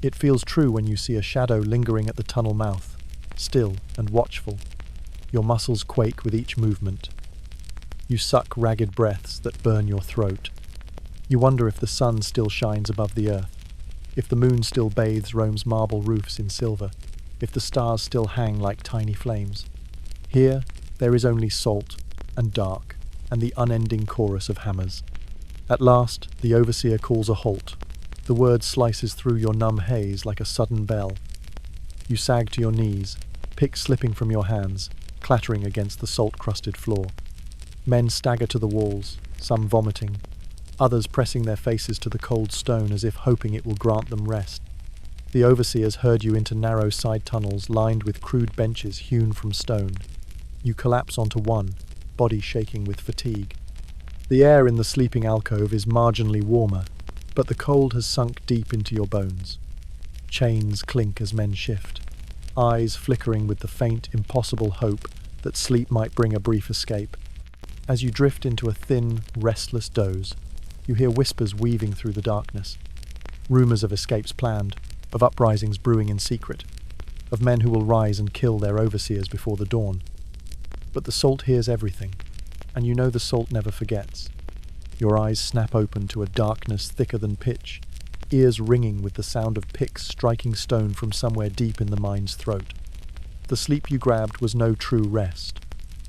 It feels true when you see a shadow lingering at the tunnel mouth, still and watchful. Your muscles quake with each movement. You suck ragged breaths that burn your throat. You wonder if the sun still shines above the earth, if the moon still bathes Rome's marble roofs in silver, if the stars still hang like tiny flames. Here, there is only salt and dark and the unending chorus of hammers. At last, the overseer calls a halt. The word slices through your numb haze like a sudden bell. You sag to your knees, picks slipping from your hands, clattering against the salt-crusted floor. Men stagger to the walls, some vomiting, others pressing their faces to the cold stone as if hoping it will grant them rest. The overseers herd you into narrow side tunnels lined with crude benches hewn from stone. You collapse onto one, body shaking with fatigue. The air in the sleeping alcove is marginally warmer, but the cold has sunk deep into your bones. Chains clink as men shift, eyes flickering with the faint, impossible hope that sleep might bring a brief escape. As you drift into a thin, restless doze, you hear whispers weaving through the darkness. Rumors of escapes planned, of uprisings brewing in secret, of men who will rise and kill their overseers before the dawn. But the salt hears everything, and you know the salt never forgets. Your eyes snap open to a darkness thicker than pitch, ears ringing with the sound of picks striking stone from somewhere deep in the mine's throat. The sleep you grabbed was no true rest,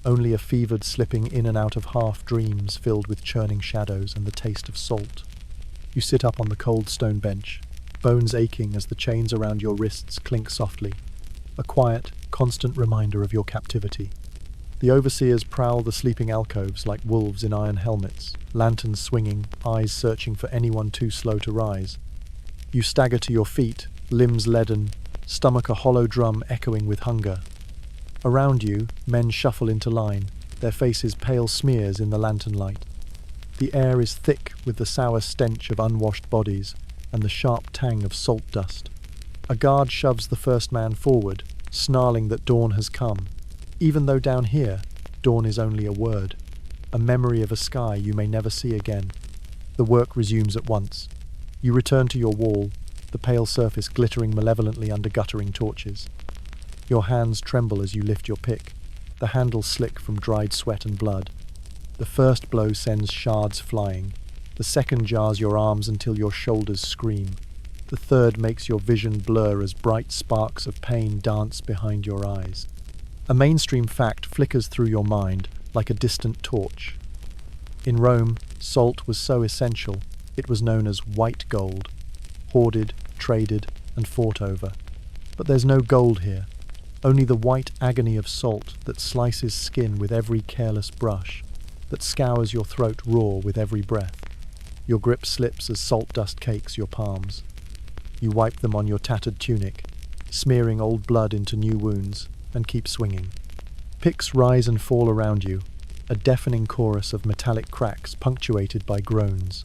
only a fevered slipping in and out of half-dreams filled with churning shadows and the taste of salt. You sit up on the cold stone bench, bones aching as the chains around your wrists clink softly, a quiet, constant reminder of your captivity. The overseers prowl the sleeping alcoves like wolves in iron helmets, lanterns swinging, eyes searching for anyone too slow to rise. You stagger to your feet, limbs leaden, stomach a hollow drum echoing with hunger. Around you, men shuffle into line, their faces pale smears in the lantern light. The air is thick with the sour stench of unwashed bodies and the sharp tang of salt dust. A guard shoves the first man forward, snarling that dawn has come, even though down here, dawn is only a word, a memory of a sky you may never see again. The work resumes at once. You return to your wall, the pale surface glittering malevolently under guttering torches. Your hands tremble as you lift your pick, the handle slick from dried sweat and blood. The first blow sends shards flying. The second jars your arms until your shoulders scream. The third makes your vision blur as bright sparks of pain dance behind your eyes. A mainstream fact flickers through your mind like a distant torch. In Rome, salt was so essential, it was known as white gold, hoarded, traded, and fought over. But there's no gold here, only the white agony of salt that slices skin with every careless brush, that scours your throat raw with every breath. Your grip slips as salt dust cakes your palms. You wipe them on your tattered tunic, smearing old blood into new wounds, and keep swinging. Picks rise and fall around you, a deafening chorus of metallic cracks punctuated by groans.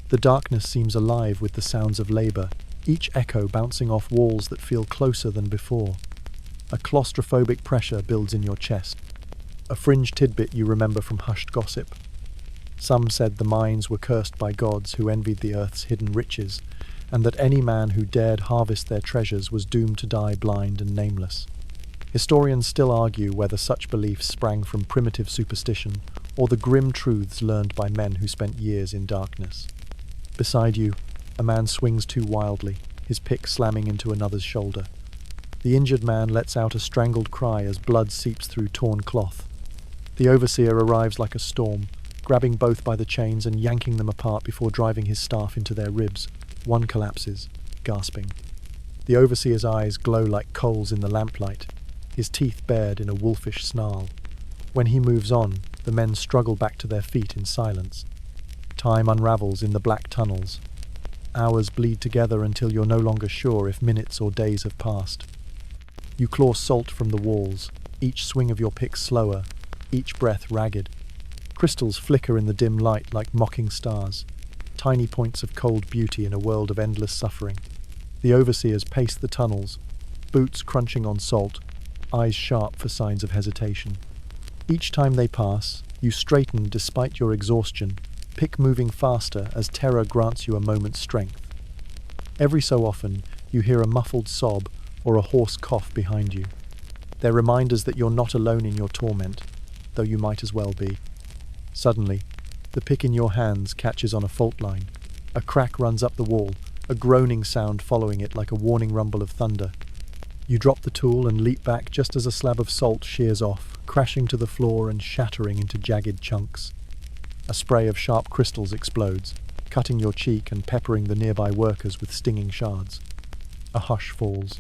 The darkness seems alive with the sounds of labour, each echo bouncing off walls that feel closer than before. A claustrophobic pressure builds in your chest, a fringe tidbit you remember from hushed gossip. Some said the mines were cursed by gods who envied the earth's hidden riches, and that any man who dared harvest their treasures was doomed to die blind and nameless. Historians still argue whether such beliefs sprang from primitive superstition or the grim truths learned by men who spent years in darkness. Beside you, a man swings too wildly, his pick slamming into another's shoulder. The injured man lets out a strangled cry as blood seeps through torn cloth. The overseer arrives like a storm, grabbing both by the chains and yanking them apart before driving his staff into their ribs. One collapses, gasping. The overseer's eyes glow like coals in the lamplight, his teeth bared in a wolfish snarl. When he moves on, the men struggle back to their feet in silence. Time unravels in the black tunnels. Hours bleed together until you're no longer sure if minutes or days have passed. You claw salt from the walls, each swing of your pick slower, each breath ragged. Crystals flicker in the dim light like mocking stars, tiny points of cold beauty in a world of endless suffering. The overseers pace the tunnels, boots crunching on salt, eyes sharp for signs of hesitation. Each time they pass, you straighten despite your exhaustion, pick moving faster as terror grants you a moment's strength. Every so often, you hear a muffled sob or a hoarse cough behind you. They're reminders that you're not alone in your torment, though you might as well be. Suddenly, the pick in your hands catches on a fault line. A crack runs up the wall, a groaning sound following it like a warning rumble of thunder. You drop the tool and leap back just as a slab of salt shears off, crashing to the floor and shattering into jagged chunks. A spray of sharp crystals explodes, cutting your cheek and peppering the nearby workers with stinging shards. A hush falls.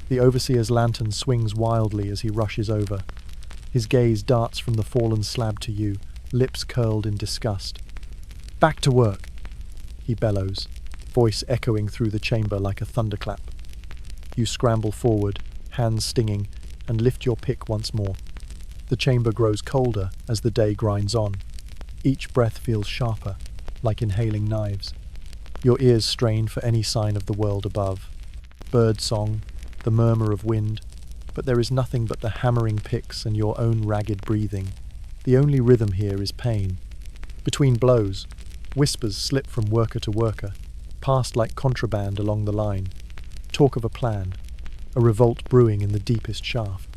The overseer's lantern swings wildly as he rushes over. His gaze darts from the fallen slab to you, lips curled in disgust. "Back to work!" he bellows, voice echoing through the chamber like a thunderclap. You scramble forward, hands stinging, and lift your pick once more. The chamber grows colder as the day grinds on. Each breath feels sharper, like inhaling knives. Your ears strain for any sign of the world above. Bird song, the murmur of wind, but there is nothing but the hammering picks and your own ragged breathing. The only rhythm here is pain. Between blows, whispers slip from worker to worker, passed like contraband along the line. Talk of a plan, a revolt brewing in the deepest shaft.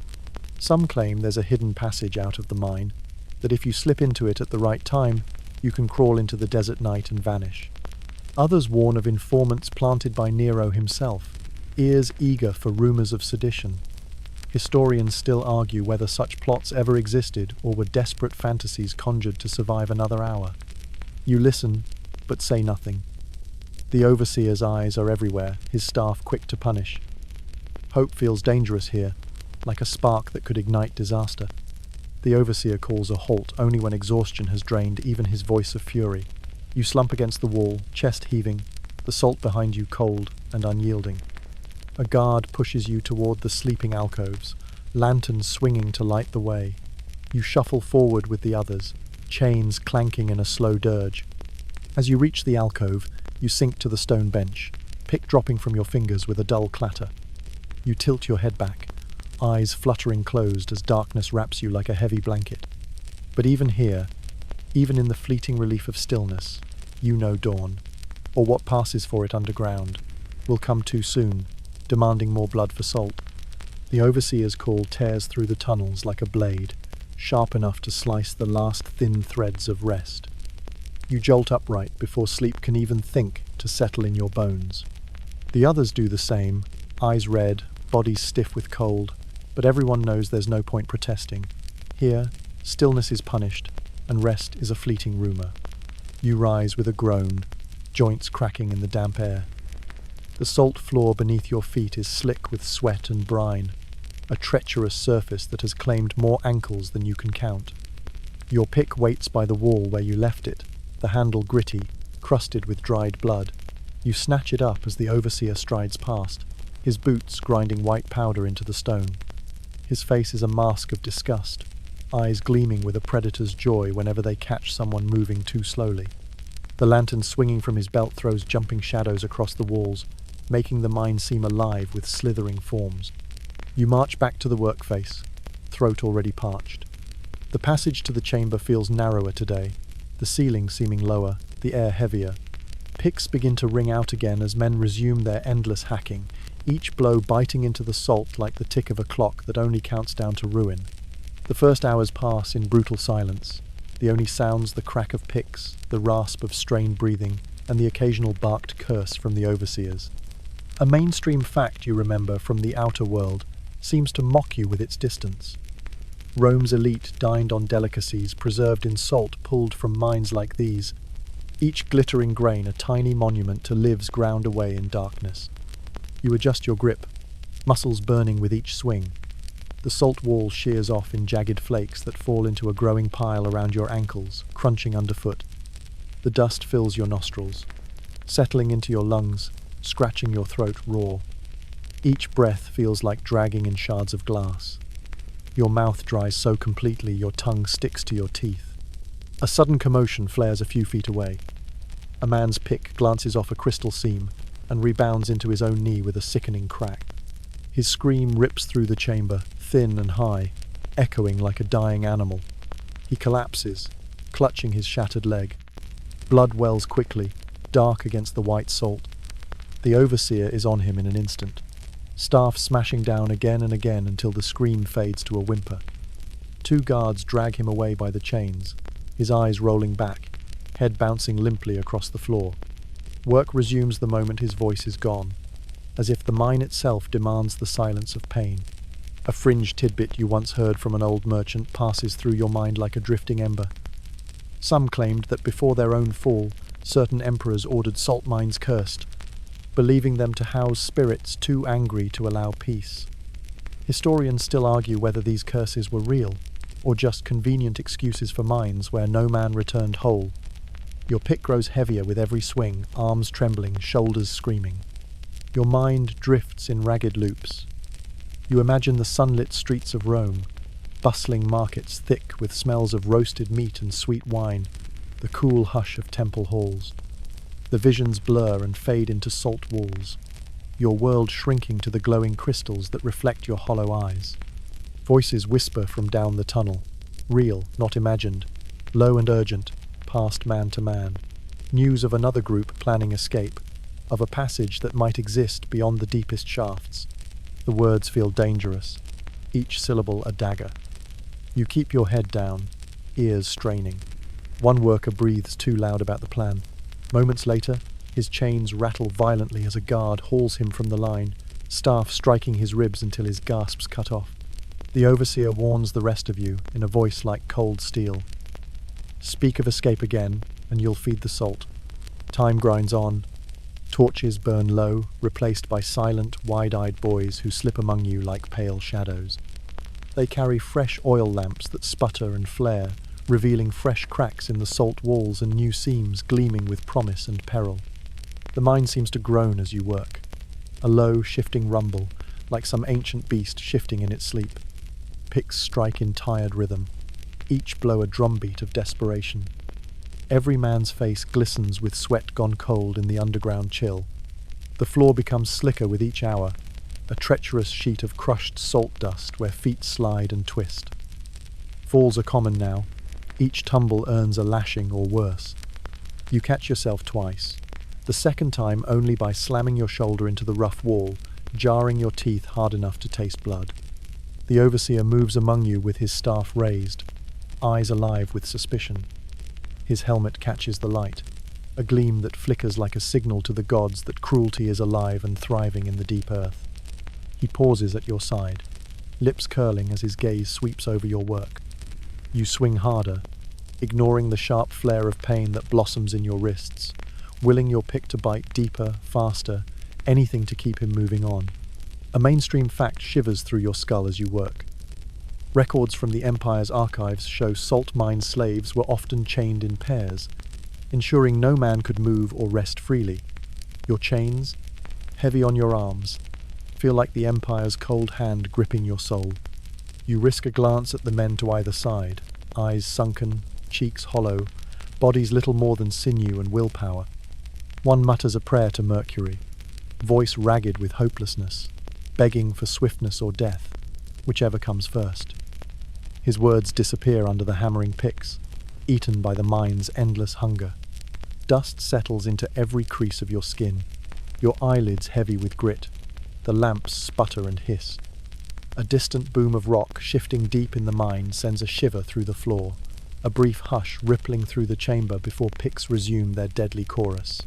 Some claim there's a hidden passage out of the mine, that if you slip into it at the right time, you can crawl into the desert night and vanish. Others warn of informants planted by Nero himself, ears eager for rumors of sedition. Historians still argue whether such plots ever existed or were desperate fantasies conjured to survive another hour. You listen, but say nothing. The overseer's eyes are everywhere, his staff quick to punish. Hope feels dangerous here, like a spark that could ignite disaster. The overseer calls a halt only when exhaustion has drained even his voice of fury. You slump against the wall, chest heaving, the salt behind you cold and unyielding. A guard pushes you toward the sleeping alcoves, lanterns swinging to light the way. You shuffle forward with the others, chains clanking in a slow dirge. As you reach the alcove, you sink to the stone bench, pick dropping from your fingers with a dull clatter. You tilt your head back, eyes fluttering closed as darkness wraps you like a heavy blanket. But even here, even in the fleeting relief of stillness, you know dawn, or what passes for it underground, will come too soon, demanding more blood for salt. The overseer's call tears through the tunnels like a blade, sharp enough to slice the last thin threads of rest. You jolt upright before sleep can even think to settle in your bones. The others do the same, eyes red, bodies stiff with cold, but everyone knows there's no point protesting. Here, stillness is punished, and rest is a fleeting rumor. You rise with a groan, joints cracking in the damp air. The salt floor beneath your feet is slick with sweat and brine, a treacherous surface that has claimed more ankles than you can count. Your pick waits by the wall where you left it, the handle gritty, crusted with dried blood. You snatch it up as the overseer strides past, his boots grinding white powder into the stone. His face is a mask of disgust, eyes gleaming with a predator's joy whenever they catch someone moving too slowly. The lantern swinging from his belt throws jumping shadows across the walls, making the mine seem alive with slithering forms. You march back to the workface, throat already parched. The passage to the chamber feels narrower today, the ceiling seeming lower, the air heavier. Picks begin to ring out again as men resume their endless hacking, each blow biting into the salt like the tick of a clock that only counts down to ruin. The first hours pass in brutal silence, the only sounds the crack of picks, the rasp of strained breathing, and the occasional barked curse from the overseers. A mainstream fact you remember from the outer world seems to mock you with its distance. Rome's elite dined on delicacies preserved in salt pulled from mines like these, each glittering grain a tiny monument to lives ground away in darkness. You adjust your grip, muscles burning with each swing. The salt wall shears off in jagged flakes that fall into a growing pile around your ankles, crunching underfoot. The dust fills your nostrils, settling into your lungs, scratching your throat raw. Each breath feels like dragging in shards of glass. Your mouth dries so completely your tongue sticks to your teeth. A sudden commotion flares a few feet away. A man's pick glances off a crystal seam and rebounds into his own knee with a sickening crack. His scream rips through the chamber, thin and high, echoing like a dying animal. He collapses, clutching his shattered leg. Blood wells quickly, dark against the white salt. The overseer is on him in an instant, staff smashing down again and again until the scream fades to a whimper. Two guards drag him away by the chains, his eyes rolling back, head bouncing limply across the floor. Work resumes the moment his voice is gone, as if the mine itself demands the silence of pain. A fringe tidbit you once heard from an old merchant passes through your mind like a drifting ember. Some claimed that before their own fall, certain emperors ordered salt mines cursed, believing them to house spirits too angry to allow peace. Historians still argue whether these curses were real, or just convenient excuses for mines where no man returned whole. Your pick grows heavier with every swing, arms trembling, shoulders screaming. Your mind drifts in ragged loops. You imagine the sunlit streets of Rome, bustling markets thick with smells of roasted meat and sweet wine, the cool hush of temple halls. The visions blur and fade into salt walls, your world shrinking to the glowing crystals that reflect your hollow eyes. Voices whisper from down the tunnel, real, not imagined, low and urgent, passed man to man. News of another group planning escape, of a passage that might exist beyond the deepest shafts. The words feel dangerous, each syllable a dagger. You keep your head down, ears straining. One worker breathes too loud about the plan. Moments later, his chains rattle violently as a guard hauls him from the line, staff striking his ribs until his gasps cut off. The overseer warns the rest of you in a voice like cold steel. Speak of escape again, and you'll feed the salt. Time grinds on. Torches burn low, replaced by silent, wide-eyed boys who slip among you like pale shadows. They carry fresh oil lamps that sputter and flare, revealing fresh cracks in the salt walls and new seams gleaming with promise and peril. The mine seems to groan as you work, a low, shifting rumble, like some ancient beast shifting in its sleep. Picks strike in tired rhythm, each blow a drumbeat of desperation. Every man's face glistens with sweat gone cold in the underground chill. The floor becomes slicker with each hour, a treacherous sheet of crushed salt dust where feet slide and twist. Falls are common now. Each tumble earns a lashing or worse. You catch yourself twice, the second time only by slamming your shoulder into the rough wall, jarring your teeth hard enough to taste blood. The overseer moves among you with his staff raised, eyes alive with suspicion. His helmet catches the light, a gleam that flickers like a signal to the gods that cruelty is alive and thriving in the deep earth. He pauses at your side, lips curling as his gaze sweeps over your work. You swing harder, ignoring the sharp flare of pain that blossoms in your wrists, willing your pick to bite deeper, faster, anything to keep him moving on. A mainstream fact shivers through your skull as you work. Records from the Empire's archives show salt mine slaves were often chained in pairs, ensuring no man could move or rest freely. Your chains, heavy on your arms, feel like the Empire's cold hand gripping your soul. You risk a glance at the men to either side, eyes sunken, cheeks hollow, bodies little more than sinew and willpower. One mutters a prayer to Mercury, voice ragged with hopelessness, begging for swiftness or death, whichever comes first. His words disappear under the hammering picks, eaten by the mine's endless hunger. Dust settles into every crease of your skin, your eyelids heavy with grit. The lamps sputter and hiss. A distant boom of rock shifting deep in the mine sends a shiver through the floor, a brief hush rippling through the chamber before picks resume their deadly chorus.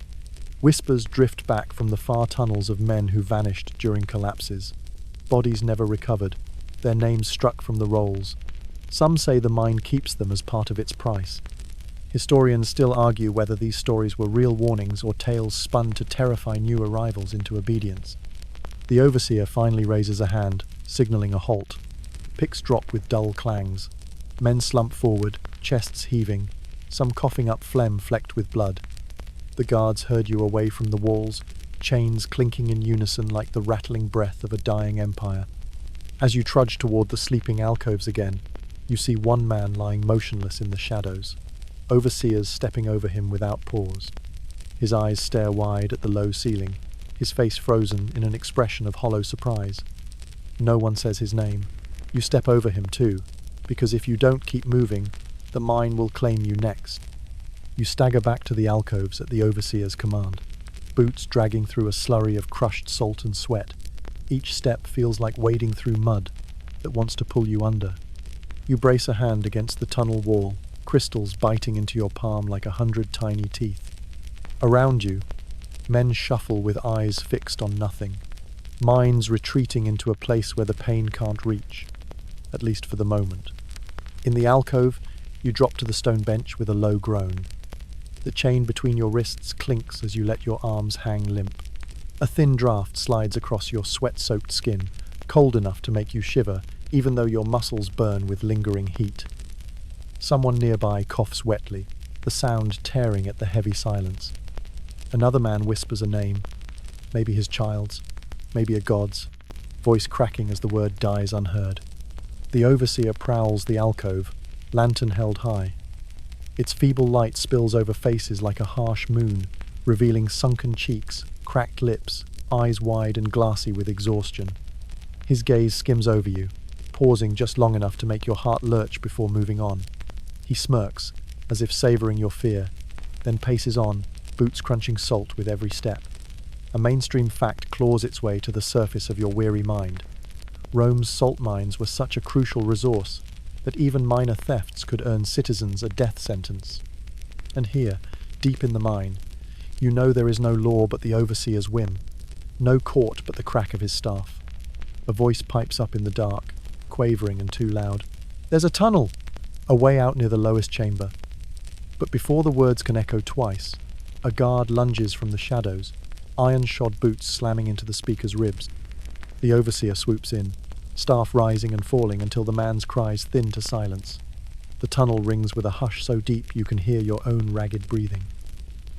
Whispers drift back from the far tunnels of men who vanished during collapses. Bodies never recovered, their names struck from the rolls. Some say the mine keeps them as part of its price. Historians still argue whether these stories were real warnings or tales spun to terrify new arrivals into obedience. The overseer finally raises a hand, signaling a halt. Picks drop with dull clangs. Men slump forward, chests heaving, some coughing up phlegm flecked with blood. The guards herd you away from the walls, chains clinking in unison like the rattling breath of a dying empire. As you trudge toward the sleeping alcoves again, you see one man lying motionless in the shadows, overseers stepping over him without pause. His eyes stare wide at the low ceiling, his face frozen in an expression of hollow surprise. No one says his name. You step over him too, because if you don't keep moving, the mine will claim you next. You stagger back to the alcoves at the overseer's command, boots dragging through a slurry of crushed salt and sweat. Each step feels like wading through mud that wants to pull you under. You brace a hand against the tunnel wall, crystals biting into your palm like 100 tiny teeth. Around you, men shuffle with eyes fixed on nothing, minds retreating into a place where the pain can't reach, at least for the moment. In the alcove, you drop to the stone bench with a low groan. The chain between your wrists clinks as you let your arms hang limp. A thin draft slides across your sweat-soaked skin, cold enough to make you shiver, even though your muscles burn with lingering heat. Someone nearby coughs wetly, the sound tearing at the heavy silence. Another man whispers a name, maybe his child's, maybe a god's, voice cracking as the word dies unheard. The overseer prowls the alcove, lantern held high. Its feeble light spills over faces like a harsh moon, revealing sunken cheeks, cracked lips, eyes wide and glassy with exhaustion. His gaze skims over you, pausing just long enough to make your heart lurch before moving on. He smirks, as if savoring your fear, then paces on, boots crunching salt with every step. A mainstream fact claws its way to the surface of your weary mind. Rome's salt mines were such a crucial resource that even minor thefts could earn citizens a death sentence. And here, deep in the mine, you know there is no law but the overseer's whim, no court but the crack of his staff. A voice pipes up in the dark, quavering and too loud. "There's a tunnel!" A way out near the lowest chamber. But before the words can echo twice, a guard lunges from the shadows, iron-shod boots slamming into the speaker's ribs. The overseer swoops in, staff rising and falling until the man's cries thin to silence. The tunnel rings with a hush so deep you can hear your own ragged breathing.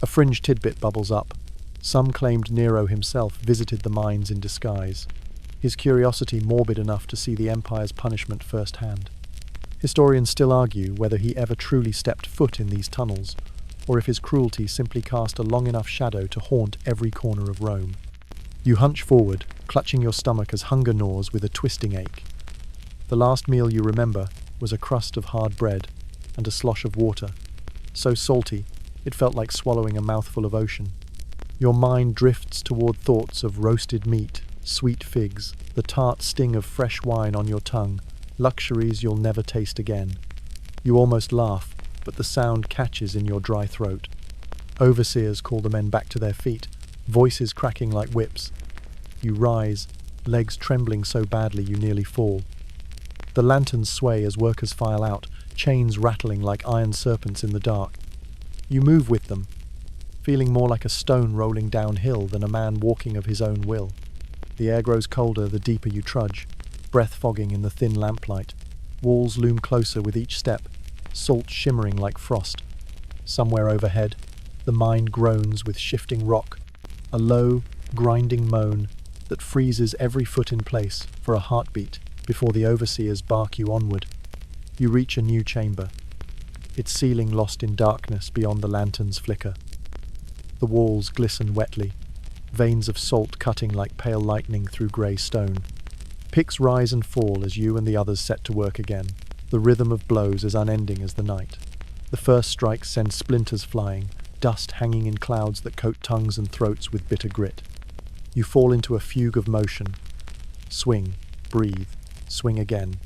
A fringe tidbit bubbles up. Some claimed Nero himself visited the mines in disguise, his curiosity morbid enough to see the empire's punishment firsthand. Historians still argue whether he ever truly stepped foot in these tunnels, or if his cruelty simply cast a long enough shadow to haunt every corner of Rome. You hunch forward, clutching your stomach as hunger gnaws with a twisting ache. The last meal you remember was a crust of hard bread and a slosh of water, so salty it felt like swallowing a mouthful of ocean. Your mind drifts toward thoughts of roasted meat, sweet figs, the tart sting of fresh wine on your tongue, luxuries you'll never taste again. You almost laugh, but the sound catches in your dry throat. Overseers call the men back to their feet, voices cracking like whips. You rise, legs trembling so badly you nearly fall. The lanterns sway as workers file out, chains rattling like iron serpents in the dark. You move with them, feeling more like a stone rolling downhill than a man walking of his own will. The air grows colder the deeper you trudge, breath fogging in the thin lamplight. Walls loom closer with each step, salt shimmering like frost. Somewhere overhead, the mine groans with shifting rock, a low, grinding moan that freezes every foot in place for a heartbeat before the overseers bark you onward. You reach a new chamber, its ceiling lost in darkness beyond the lantern's flicker. The walls glisten wetly, veins of salt cutting like pale lightning through grey stone. Picks rise and fall as you and the others set to work again. The rhythm of blows is unending as the night. The first strikes send splinters flying, dust hanging in clouds that coat tongues and throats with bitter grit. You fall into a fugue of motion. Swing, breathe, swing again.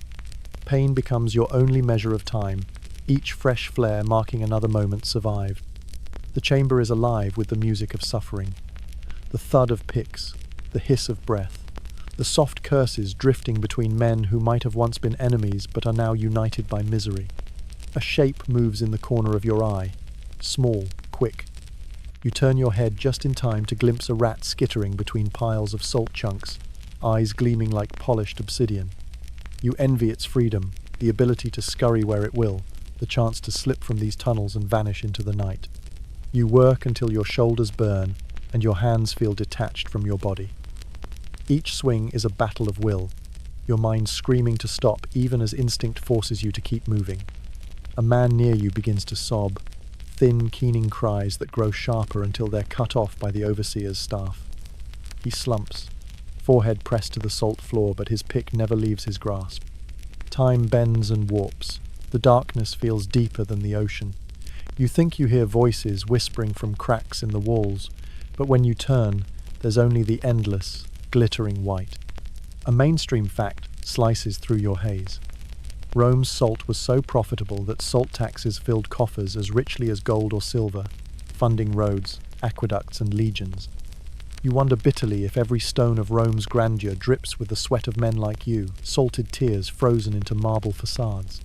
Pain becomes your only measure of time, each fresh flare marking another moment survived. The chamber is alive with the music of suffering. The thud of picks, the hiss of breath, the soft curses drifting between men who might have once been enemies but are now united by misery. A shape moves in the corner of your eye, small, quick. You turn your head just in time to glimpse a rat skittering between piles of salt chunks, eyes gleaming like polished obsidian. You envy its freedom, the ability to scurry where it will, the chance to slip from these tunnels and vanish into the night. You work until your shoulders burn and your hands feel detached from your body. Each swing is a battle of will, your mind screaming to stop even as instinct forces you to keep moving. A man near you begins to sob, thin, keening cries that grow sharper until they're cut off by the overseer's staff. He slumps, forehead pressed to the salt floor, but his pick never leaves his grasp. Time bends and warps. The darkness feels deeper than the ocean. You think you hear voices whispering from cracks in the walls, but when you turn, there's only the endless, glittering white. A mainstream fact slices through your haze. Rome's salt was so profitable that salt taxes filled coffers as richly as gold or silver, funding roads, aqueducts, and legions. You wonder bitterly if every stone of Rome's grandeur drips with the sweat of men like you, salted tears frozen into marble facades.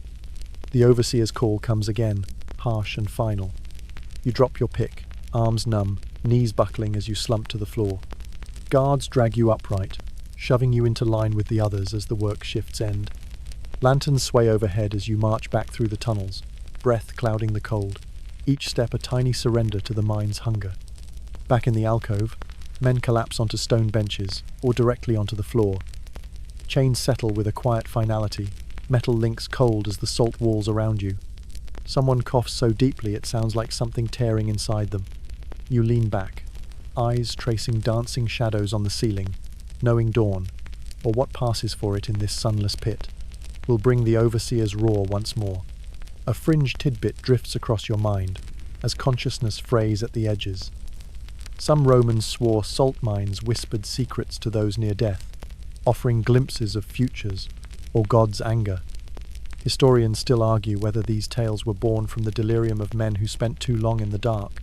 The overseer's call comes again, harsh and final. You drop your pick, arms numb, knees buckling as you slump to the floor. Guards drag you upright, shoving you into line with the others as the work shifts end. Lanterns sway overhead as you march back through the tunnels, breath clouding the cold, each step a tiny surrender to the mind's hunger. Back in the alcove, men collapse onto stone benches or directly onto the floor. Chains settle with a quiet finality, metal links cold as the salt walls around you. Someone coughs so deeply it sounds like something tearing inside them. You lean back, eyes tracing dancing shadows on the ceiling, knowing dawn, or what passes for it in this sunless pit, will bring the overseer's roar once more. A fringe tidbit drifts across your mind, as consciousness frays at the edges. Some Romans swore salt mines whispered secrets to those near death, offering glimpses of futures or God's anger. Historians still argue whether these tales were born from the delirium of men who spent too long in the dark.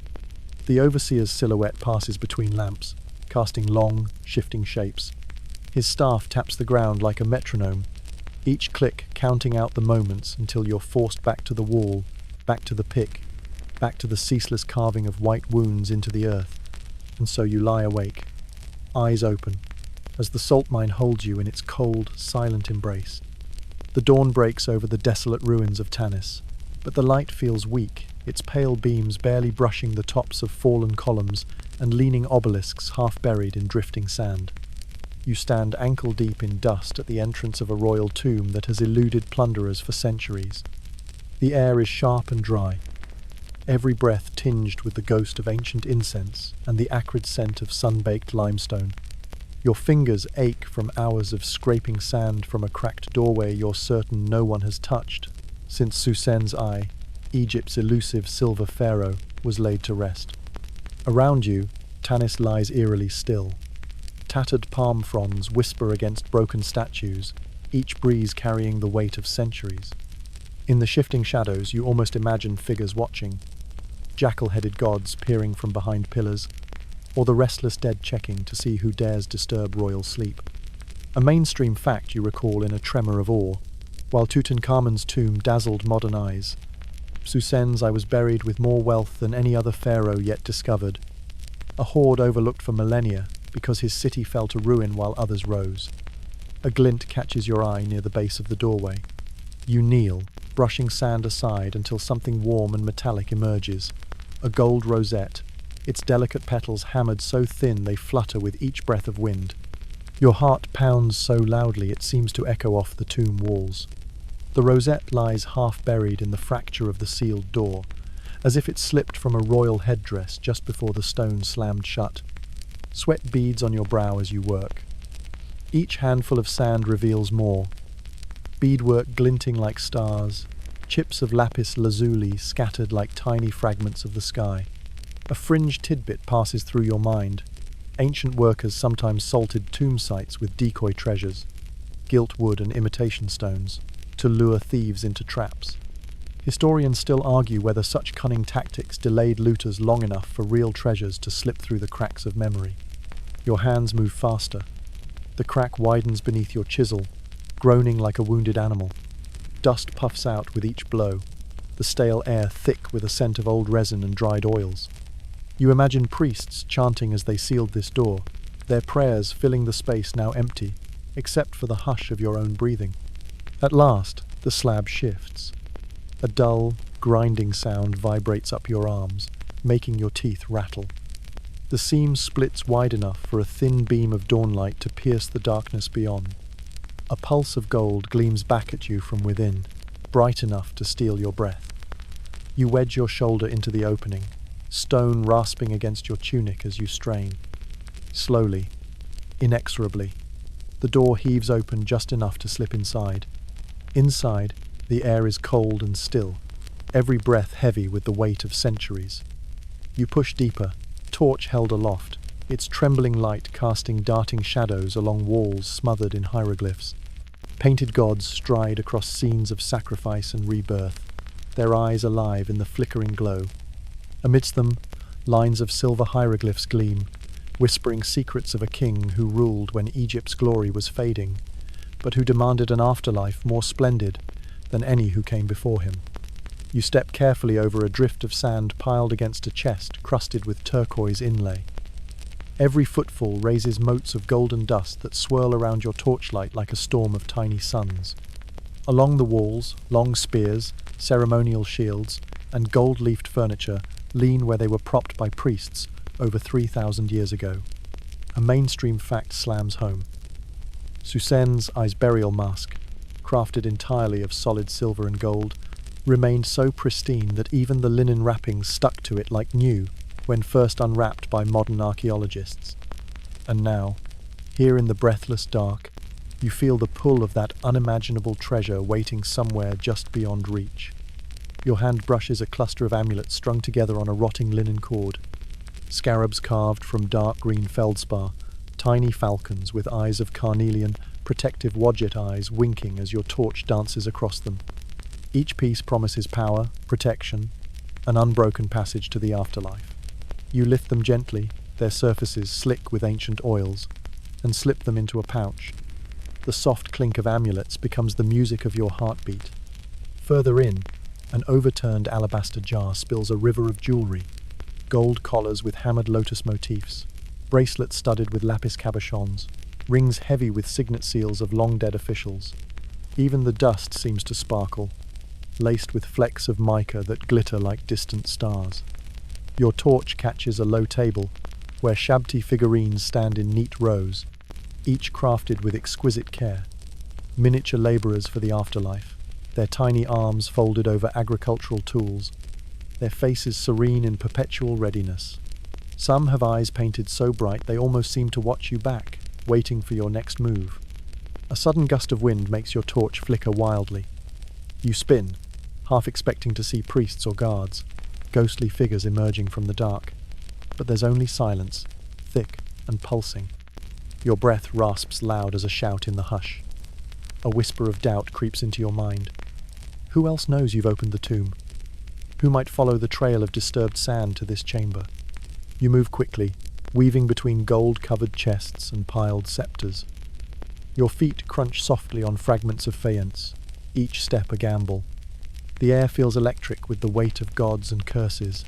The overseer's silhouette passes between lamps, casting long, shifting shapes. His staff taps the ground like a metronome, each click counting out the moments until you're forced back to the wall, back to the pick, back to the ceaseless carving of white wounds into the earth. And so you lie awake, eyes open, as the salt mine holds you in its cold, silent embrace. The dawn breaks over the desolate ruins of Tanis, but the light feels weak, its pale beams barely brushing the tops of fallen columns and leaning obelisks half buried in drifting sand. You stand ankle-deep in dust at the entrance of a royal tomb that has eluded plunderers for centuries. The air is sharp and dry, every breath tinged with the ghost of ancient incense and the acrid scent of sun-baked limestone. Your fingers ache from hours of scraping sand from a cracked doorway you're certain no one has touched since Psusennes I, Egypt's elusive silver pharaoh, was laid to rest. Around you, Tanis lies eerily still. Tattered palm fronds whisper against broken statues, each breeze carrying the weight of centuries. In the shifting shadows, you almost imagine figures watching, jackal-headed gods peering from behind pillars, or the restless dead checking to see who dares disturb royal sleep. A mainstream fact you recall in a tremor of awe, while Tutankhamun's tomb dazzled modern eyes. Psusennes I was buried with more wealth than any other pharaoh yet discovered, a hoard overlooked for millennia because his city fell to ruin while others rose. A glint catches your eye near the base of the doorway. You kneel, brushing sand aside until something warm and metallic emerges, a gold rosette, its delicate petals hammered so thin they flutter with each breath of wind. Your heart pounds so loudly it seems to echo off the tomb walls. The rosette lies half buried in the fracture of the sealed door, as if it slipped from a royal headdress just before the stone slammed shut. Sweat beads on your brow as you work. Each handful of sand reveals more. Beadwork glinting like stars, chips of lapis lazuli scattered like tiny fragments of the sky. A fringe tidbit passes through your mind. Ancient workers sometimes salted tomb sites with decoy treasures, gilt wood and imitation stones, to lure thieves into traps. Historians still argue whether such cunning tactics delayed looters long enough for real treasures to slip through the cracks of memory. Your hands move faster. The crack widens beneath your chisel, groaning like a wounded animal. Dust puffs out with each blow, the stale air thick with a scent of old resin and dried oils. You imagine priests chanting as they sealed this door, their prayers filling the space now empty, except for the hush of your own breathing. At last, the slab shifts. A dull, grinding sound vibrates up your arms, making your teeth rattle. The seam splits wide enough for a thin beam of dawnlight to pierce the darkness beyond. A pulse of gold gleams back at you from within, bright enough to steal your breath. You wedge your shoulder into the opening, stone rasping against your tunic as you strain. Slowly, inexorably, the door heaves open just enough to slip inside. Inside, the air is cold and still, every breath heavy with the weight of centuries. You push deeper, torch held aloft, its trembling light casting darting shadows along walls smothered in hieroglyphs. Painted gods stride across scenes of sacrifice and rebirth, their eyes alive in the flickering glow. Amidst them, lines of silver hieroglyphs gleam, whispering secrets of a king who ruled when Egypt's glory was fading, but who demanded an afterlife more splendid than any who came before him. You step carefully over a drift of sand piled against a chest crusted with turquoise inlay. Every footfall raises motes of golden dust that swirl around your torchlight like a storm of tiny suns. Along the walls, long spears, ceremonial shields, and gold-leafed furniture lean where they were propped by priests over 3,000 years ago. A mainstream fact slams home. Psusennes I's burial mask, crafted entirely of solid silver and gold, remained so pristine that even the linen wrappings stuck to it like new when first unwrapped by modern archaeologists. And now, here in the breathless dark, you feel the pull of that unimaginable treasure waiting somewhere just beyond reach. Your hand brushes a cluster of amulets strung together on a rotting linen cord. Scarabs carved from dark green feldspar, tiny falcons with eyes of carnelian, protective wadjet eyes winking as your torch dances across them. Each piece promises power, protection, an unbroken passage to the afterlife. You lift them gently, their surfaces slick with ancient oils, and slip them into a pouch. The soft clink of amulets becomes the music of your heartbeat. Further in, an overturned alabaster jar spills a river of jewelry. Gold collars with hammered lotus motifs, bracelets studded with lapis cabochons, rings heavy with signet seals of long-dead officials. Even the dust seems to sparkle, laced with flecks of mica that glitter like distant stars. Your torch catches a low table, where shabty figurines stand in neat rows, each crafted with exquisite care. Miniature labourers for the afterlife, their tiny arms folded over agricultural tools, their faces serene in perpetual readiness. Some have eyes painted so bright they almost seem to watch you back, waiting for your next move. A sudden gust of wind makes your torch flicker wildly. You spin, half expecting to see priests or guards, ghostly figures emerging from the dark. But there's only silence, thick and pulsing. Your breath rasps loud as a shout in the hush. A whisper of doubt creeps into your mind. Who else knows you've opened the tomb? Who might follow the trail of disturbed sand to this chamber? You move quickly, weaving between gold-covered chests and piled scepters. Your feet crunch softly on fragments of faience, each step a gamble. The air feels electric with the weight of gods and curses,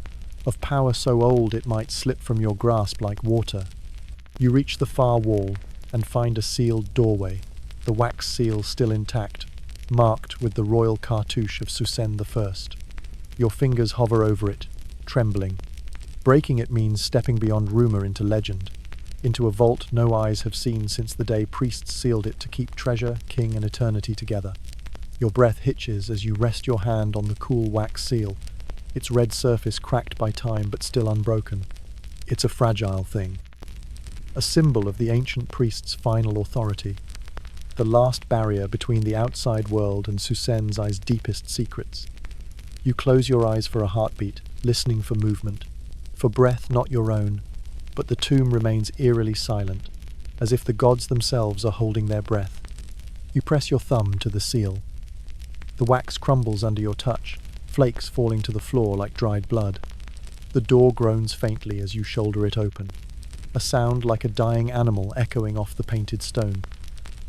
of power so old it might slip from your grasp like water. You reach the far wall and find a sealed doorway, the wax seal still intact, marked with the royal cartouche of Psusennes I. Your fingers hover over it, trembling. Breaking it means stepping beyond rumour into legend, into a vault no eyes have seen since the day priests sealed it to keep treasure, king and eternity together. Your breath hitches as you rest your hand on the cool wax seal, its red surface cracked by time but still unbroken. It's a fragile thing, a symbol of the ancient priest's final authority, the last barrier between the outside world and Psusennes I's deepest secrets. You close your eyes for a heartbeat, listening for movement, for breath not your own, but the tomb remains eerily silent, as if the gods themselves are holding their breath. You press your thumb to the seal. The wax crumbles under your touch, flakes falling to the floor like dried blood. The door groans faintly as you shoulder it open, a sound like a dying animal echoing off the painted stone.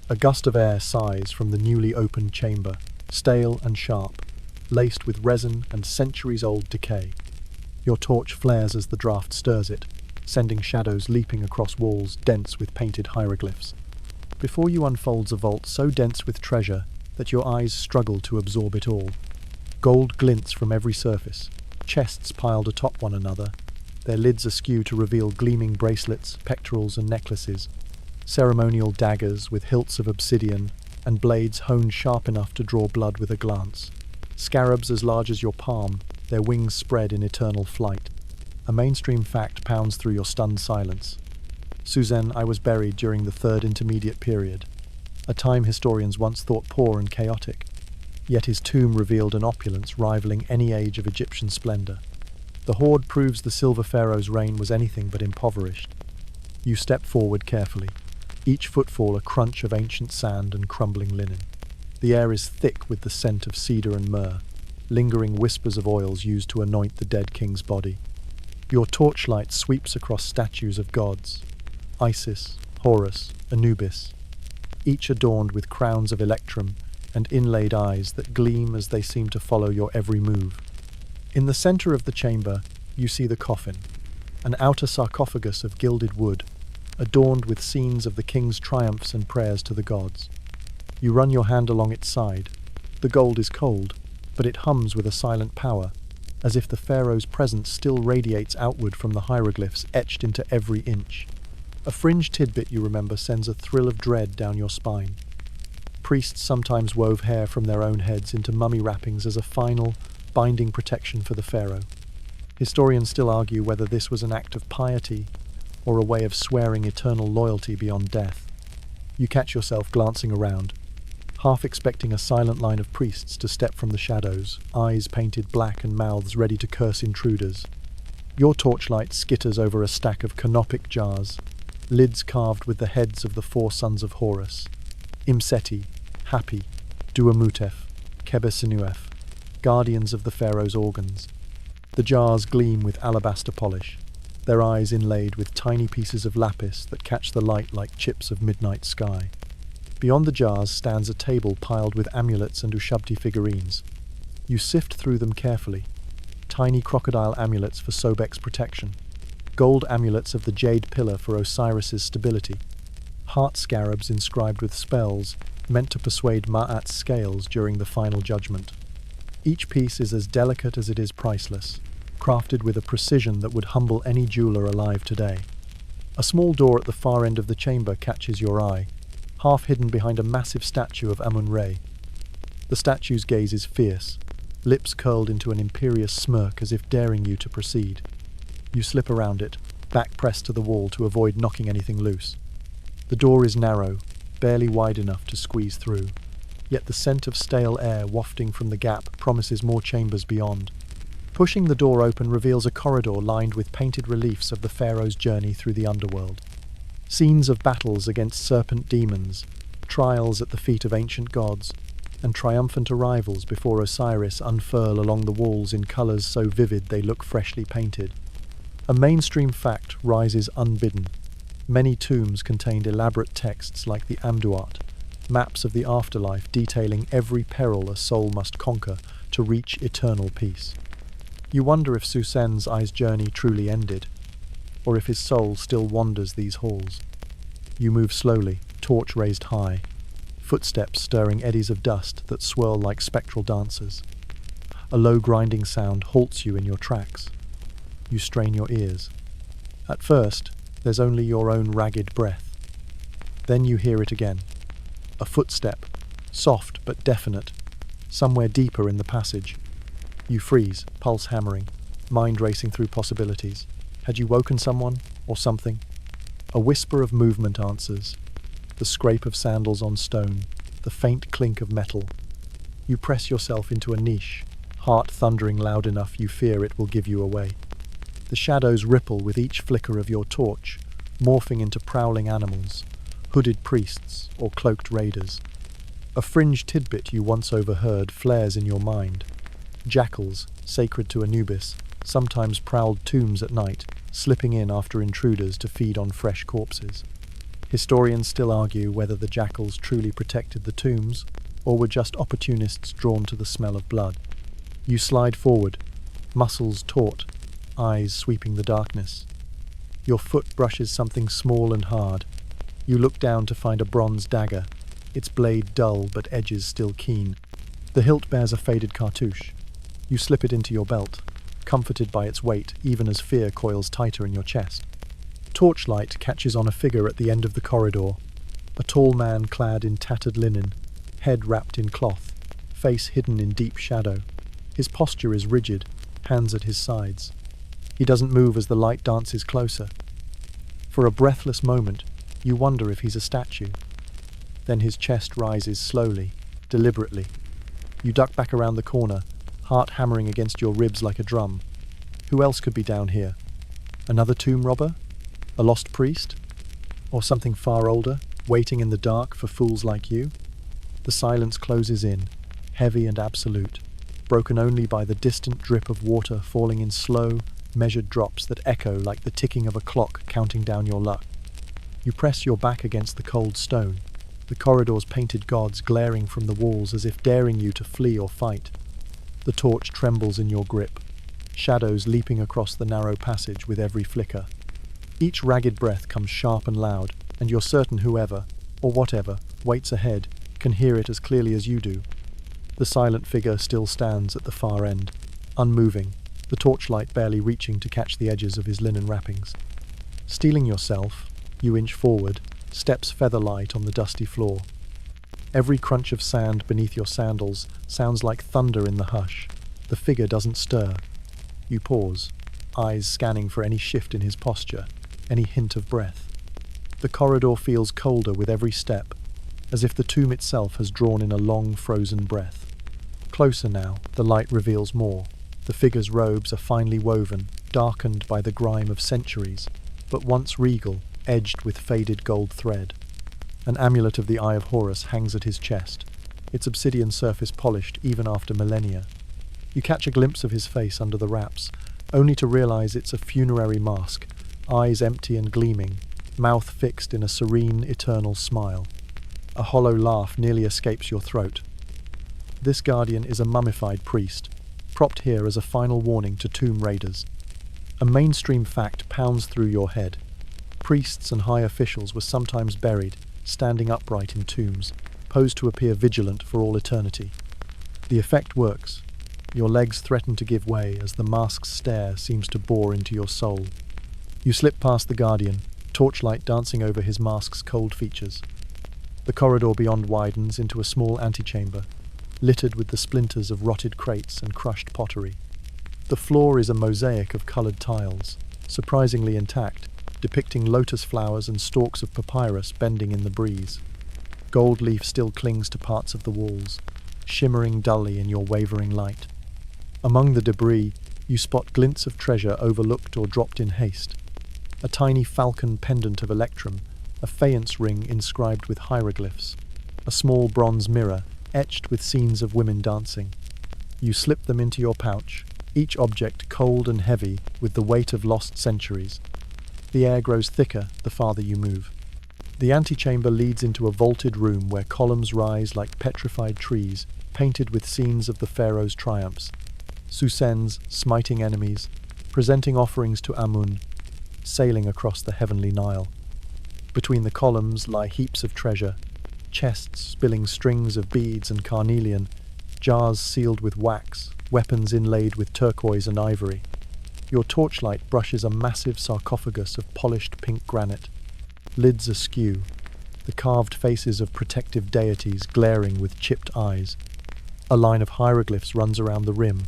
A gust of air sighs from the newly opened chamber, stale and sharp, laced with resin and centuries-old decay. Your torch flares as the draught stirs it, sending shadows leaping across walls dense with painted hieroglyphs. Before you unfolds a vault so dense with treasure that your eyes struggle to absorb it all. Gold glints from every surface, chests piled atop one another, their lids askew to reveal gleaming bracelets, pectorals and necklaces, ceremonial daggers with hilts of obsidian, and blades honed sharp enough to draw blood with a glance. Scarabs as large as your palm, their wings spread in eternal flight. A mainstream fact pounds through your stunned silence. Psusennes I was buried during the Third Intermediate Period, a time historians once thought poor and chaotic. Yet his tomb revealed an opulence rivaling any age of Egyptian splendor. The hoard proves the Silver Pharaoh's reign was anything but impoverished. You step forward carefully, each footfall a crunch of ancient sand and crumbling linen. The air is thick with the scent of cedar and myrrh, lingering whispers of oils used to anoint the dead king's body. Your torchlight sweeps across statues of gods, Isis, Horus, Anubis, each adorned with crowns of electrum and inlaid eyes that gleam as they seem to follow your every move. In the center of the chamber, you see the coffin, an outer sarcophagus of gilded wood, adorned with scenes of the king's triumphs and prayers to the gods. You run your hand along its side. The gold is cold, but it hums with a silent power, as if the pharaoh's presence still radiates outward from the hieroglyphs etched into every inch. A fringe tidbit you remember sends a thrill of dread down your spine. Priests sometimes wove hair from their own heads into mummy wrappings as a final, binding protection for the pharaoh. Historians still argue whether this was an act of piety or a way of swearing eternal loyalty beyond death. You catch yourself glancing around, half expecting a silent line of priests to step from the shadows, eyes painted black and mouths ready to curse intruders. Your torchlight skitters over a stack of canopic jars, lids carved with the heads of the 4 sons of Horus, Imseti, Hapi, Duamutef, Kebesinuef, guardians of the pharaoh's organs. The jars gleam with alabaster polish, their eyes inlaid with tiny pieces of lapis that catch the light like chips of midnight sky. Beyond the jars stands a table piled with amulets and Ushabti figurines. You sift through them carefully. Tiny crocodile amulets for Sobek's protection, gold amulets of the jade pillar for Osiris's stability, heart scarabs inscribed with spells meant to persuade Ma'at's scales during the final judgment. Each piece is as delicate as it is priceless, crafted with a precision that would humble any jeweler alive today. A small door at the far end of the chamber catches your eye, half hidden behind a massive statue of Amun-Re. The statue's gaze is fierce, lips curled into an imperious smirk as if daring you to proceed. You slip around it, back pressed to the wall to avoid knocking anything loose. The door is narrow, barely wide enough to squeeze through, yet the scent of stale air wafting from the gap promises more chambers beyond. Pushing the door open reveals a corridor lined with painted reliefs of the pharaoh's journey through the underworld. Scenes of battles against serpent demons, trials at the feet of ancient gods, and triumphant arrivals before Osiris unfurl along the walls in colours so vivid they look freshly painted. A mainstream fact rises unbidden. Many tombs contained elaborate texts like the Amduat, maps of the afterlife detailing every peril a soul must conquer to reach eternal peace. You wonder if Psusennes I's journey truly ended, or if his soul still wanders these halls. You move slowly, torch raised high, footsteps stirring eddies of dust that swirl like spectral dancers. A low grinding sound halts you in your tracks. You strain your ears. At first, there's only your own ragged breath. Then you hear it again. A footstep, soft but definite, somewhere deeper in the passage. You freeze, pulse hammering, mind racing through possibilities. Had you woken someone, or something? A whisper of movement answers. The scrape of sandals on stone, the faint clink of metal. You press yourself into a niche, heart thundering loud enough you fear it will give you away. The shadows ripple with each flicker of your torch, morphing into prowling animals, hooded priests, or cloaked raiders. A fringe tidbit you once overheard flares in your mind. Jackals, sacred to Anubis, sometimes prowled tombs at night, slipping in after intruders to feed on fresh corpses. Historians still argue whether the jackals truly protected the tombs, or were just opportunists drawn to the smell of blood. You slide forward, muscles taut, eyes sweeping the darkness. Your foot brushes something small and hard. You look down to find a bronze dagger, its blade dull but edges still keen. The hilt bears a faded cartouche. You slip it into your belt, comforted by its weight even as fear coils tighter in your chest. Torchlight catches on a figure at the end of the corridor, a tall man clad in tattered linen, head wrapped in cloth, face hidden in deep shadow. His posture is rigid, hands at his sides. He doesn't move as the light dances closer. For a breathless moment, you wonder if he's a statue. Then his chest rises slowly, deliberately. You duck back around the corner, heart hammering against your ribs like a drum. Who else could be down here? Another tomb robber? A lost priest? Or something far older, waiting in the dark for fools like you? The silence closes in, heavy and absolute, broken only by the distant drip of water falling in slow, measured drops that echo like the ticking of a clock counting down your luck. You press your back against the cold stone, the corridor's painted gods glaring from the walls as if daring you to flee or fight. The torch trembles in your grip, shadows leaping across the narrow passage with every flicker. Each ragged breath comes sharp and loud, and you're certain whoever, or whatever, waits ahead can hear it as clearly as you do. The silent figure still stands at the far end, unmoving, the torchlight barely reaching to catch the edges of his linen wrappings. Steeling yourself, you inch forward, steps feather light on the dusty floor. Every crunch of sand beneath your sandals sounds like thunder in the hush. The figure doesn't stir. You pause, eyes scanning for any shift in his posture, any hint of breath. The corridor feels colder with every step, as if the tomb itself has drawn in a long, frozen breath. Closer now, the light reveals more. The figure's robes are finely woven, darkened by the grime of centuries, but once regal, edged with faded gold thread. An amulet of the Eye of Horus hangs at his chest, its obsidian surface polished even after millennia. You catch a glimpse of his face under the wraps, only to realize it's a funerary mask, eyes empty and gleaming, mouth fixed in a serene, eternal smile. A hollow laugh nearly escapes your throat. This guardian is a mummified priest, propped here as a final warning to tomb raiders. A mainstream fact pounds through your head. Priests and high officials were sometimes buried, standing upright in tombs, posed to appear vigilant for all eternity. The effect works. Your legs threaten to give way as the mask's stare seems to bore into your soul. You slip past the guardian, torchlight dancing over his mask's cold features. The corridor beyond widens into a small antechamber, littered with the splinters of rotted crates and crushed pottery. The floor is a mosaic of coloured tiles, surprisingly intact, depicting lotus flowers and stalks of papyrus bending in the breeze. Gold leaf still clings to parts of the walls, shimmering dully in your wavering light. Among the debris, you spot glints of treasure overlooked or dropped in haste. A tiny falcon pendant of electrum, a faience ring inscribed with hieroglyphs, a small bronze mirror etched with scenes of women dancing. You slip them into your pouch, each object cold and heavy with the weight of lost centuries. The air grows thicker the farther you move. The antechamber leads into a vaulted room where columns rise like petrified trees, painted with scenes of the pharaoh's triumphs. Psusennes smiting enemies, presenting offerings to Amun, sailing across the heavenly Nile. Between the columns lie heaps of treasure, chests spilling strings of beads and carnelian, jars sealed with wax, weapons inlaid with turquoise and ivory. Your torchlight brushes a massive sarcophagus of polished pink granite, lids askew, the carved faces of protective deities glaring with chipped eyes. A line of hieroglyphs runs around the rim,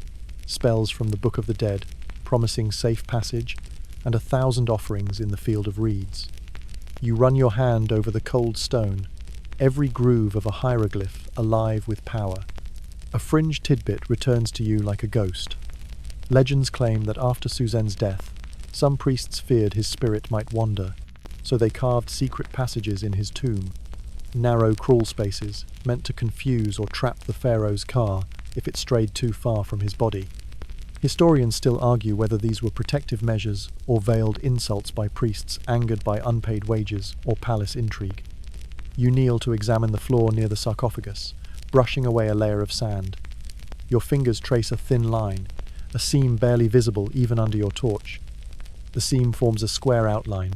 spells from the Book of the Dead, promising safe passage, and 1,000 offerings in the field of reeds. You run your hand over the cold stone, every groove of a hieroglyph alive with power. A fringe tidbit returns to you like a ghost. Legends claim that after Psusennes' death, some priests feared his spirit might wander, so they carved secret passages in his tomb, narrow crawl spaces meant to confuse or trap the pharaoh's car if it strayed too far from his body. Historians still argue whether these were protective measures or veiled insults by priests angered by unpaid wages or palace intrigue. You kneel to examine the floor near the sarcophagus, brushing away a layer of sand. Your fingers trace a thin line, a seam barely visible even under your torch. The seam forms a square outline,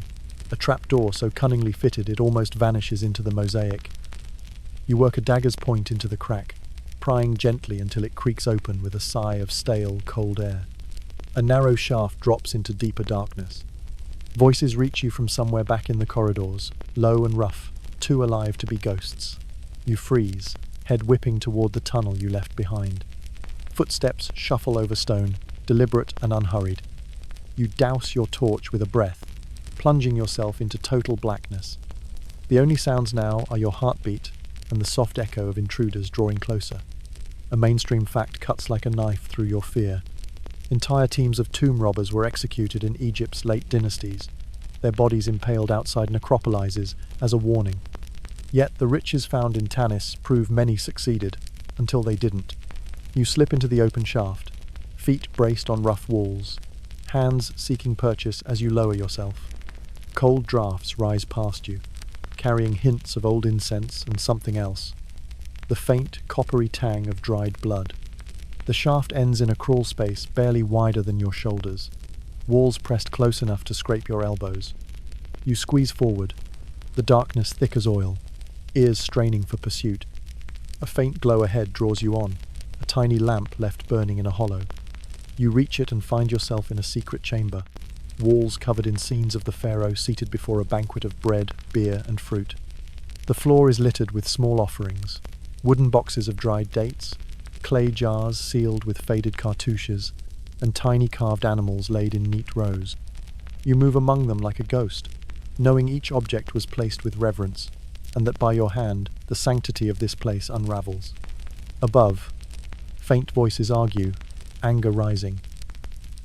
a trapdoor so cunningly fitted it almost vanishes into the mosaic. You work a dagger's point into the crack, prying gently until it creaks open with a sigh of stale, cold air. A narrow shaft drops into deeper darkness. Voices reach you from somewhere back in the corridors, low and rough, too alive to be ghosts. You freeze, head whipping toward the tunnel you left behind. Footsteps shuffle over stone, deliberate and unhurried. You douse your torch with a breath, plunging yourself into total blackness. The only sounds now are your heartbeat and the soft echo of intruders drawing closer. A mainstream fact cuts like a knife through your fear. Entire teams of tomb robbers were executed in Egypt's late dynasties, their bodies impaled outside necropolises as a warning. Yet the riches found in Tanis prove many succeeded, until they didn't. You slip into the open shaft, feet braced on rough walls, hands seeking purchase as you lower yourself. Cold draughts rise past you, carrying hints of old incense and something else. The faint, coppery tang of dried blood. The shaft ends in a crawl space barely wider than your shoulders, walls pressed close enough to scrape your elbows. You squeeze forward, the darkness thick as oil, ears straining for pursuit. A faint glow ahead draws you on, a tiny lamp left burning in a hollow. You reach it and find yourself in a secret chamber, walls covered in scenes of the pharaoh seated before a banquet of bread, beer, and fruit. The floor is littered with small offerings, wooden boxes of dried dates, clay jars sealed with faded cartouches, and tiny carved animals laid in neat rows. You move among them like a ghost, knowing each object was placed with reverence, and that by your hand the sanctity of this place unravels. Above, faint voices argue, anger rising.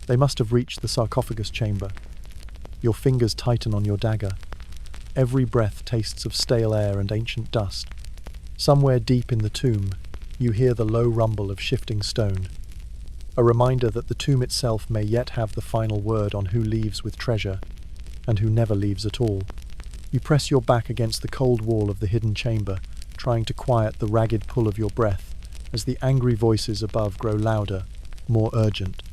They must have reached the sarcophagus chamber. Your fingers tighten on your dagger. Every breath tastes of stale air and ancient dust. Somewhere deep in the tomb, you hear the low rumble of shifting stone, a reminder that the tomb itself may yet have the final word on who leaves with treasure and who never leaves at all. You press your back against the cold wall of the hidden chamber, trying to quiet the ragged pull of your breath as the angry voices above grow louder, more urgent.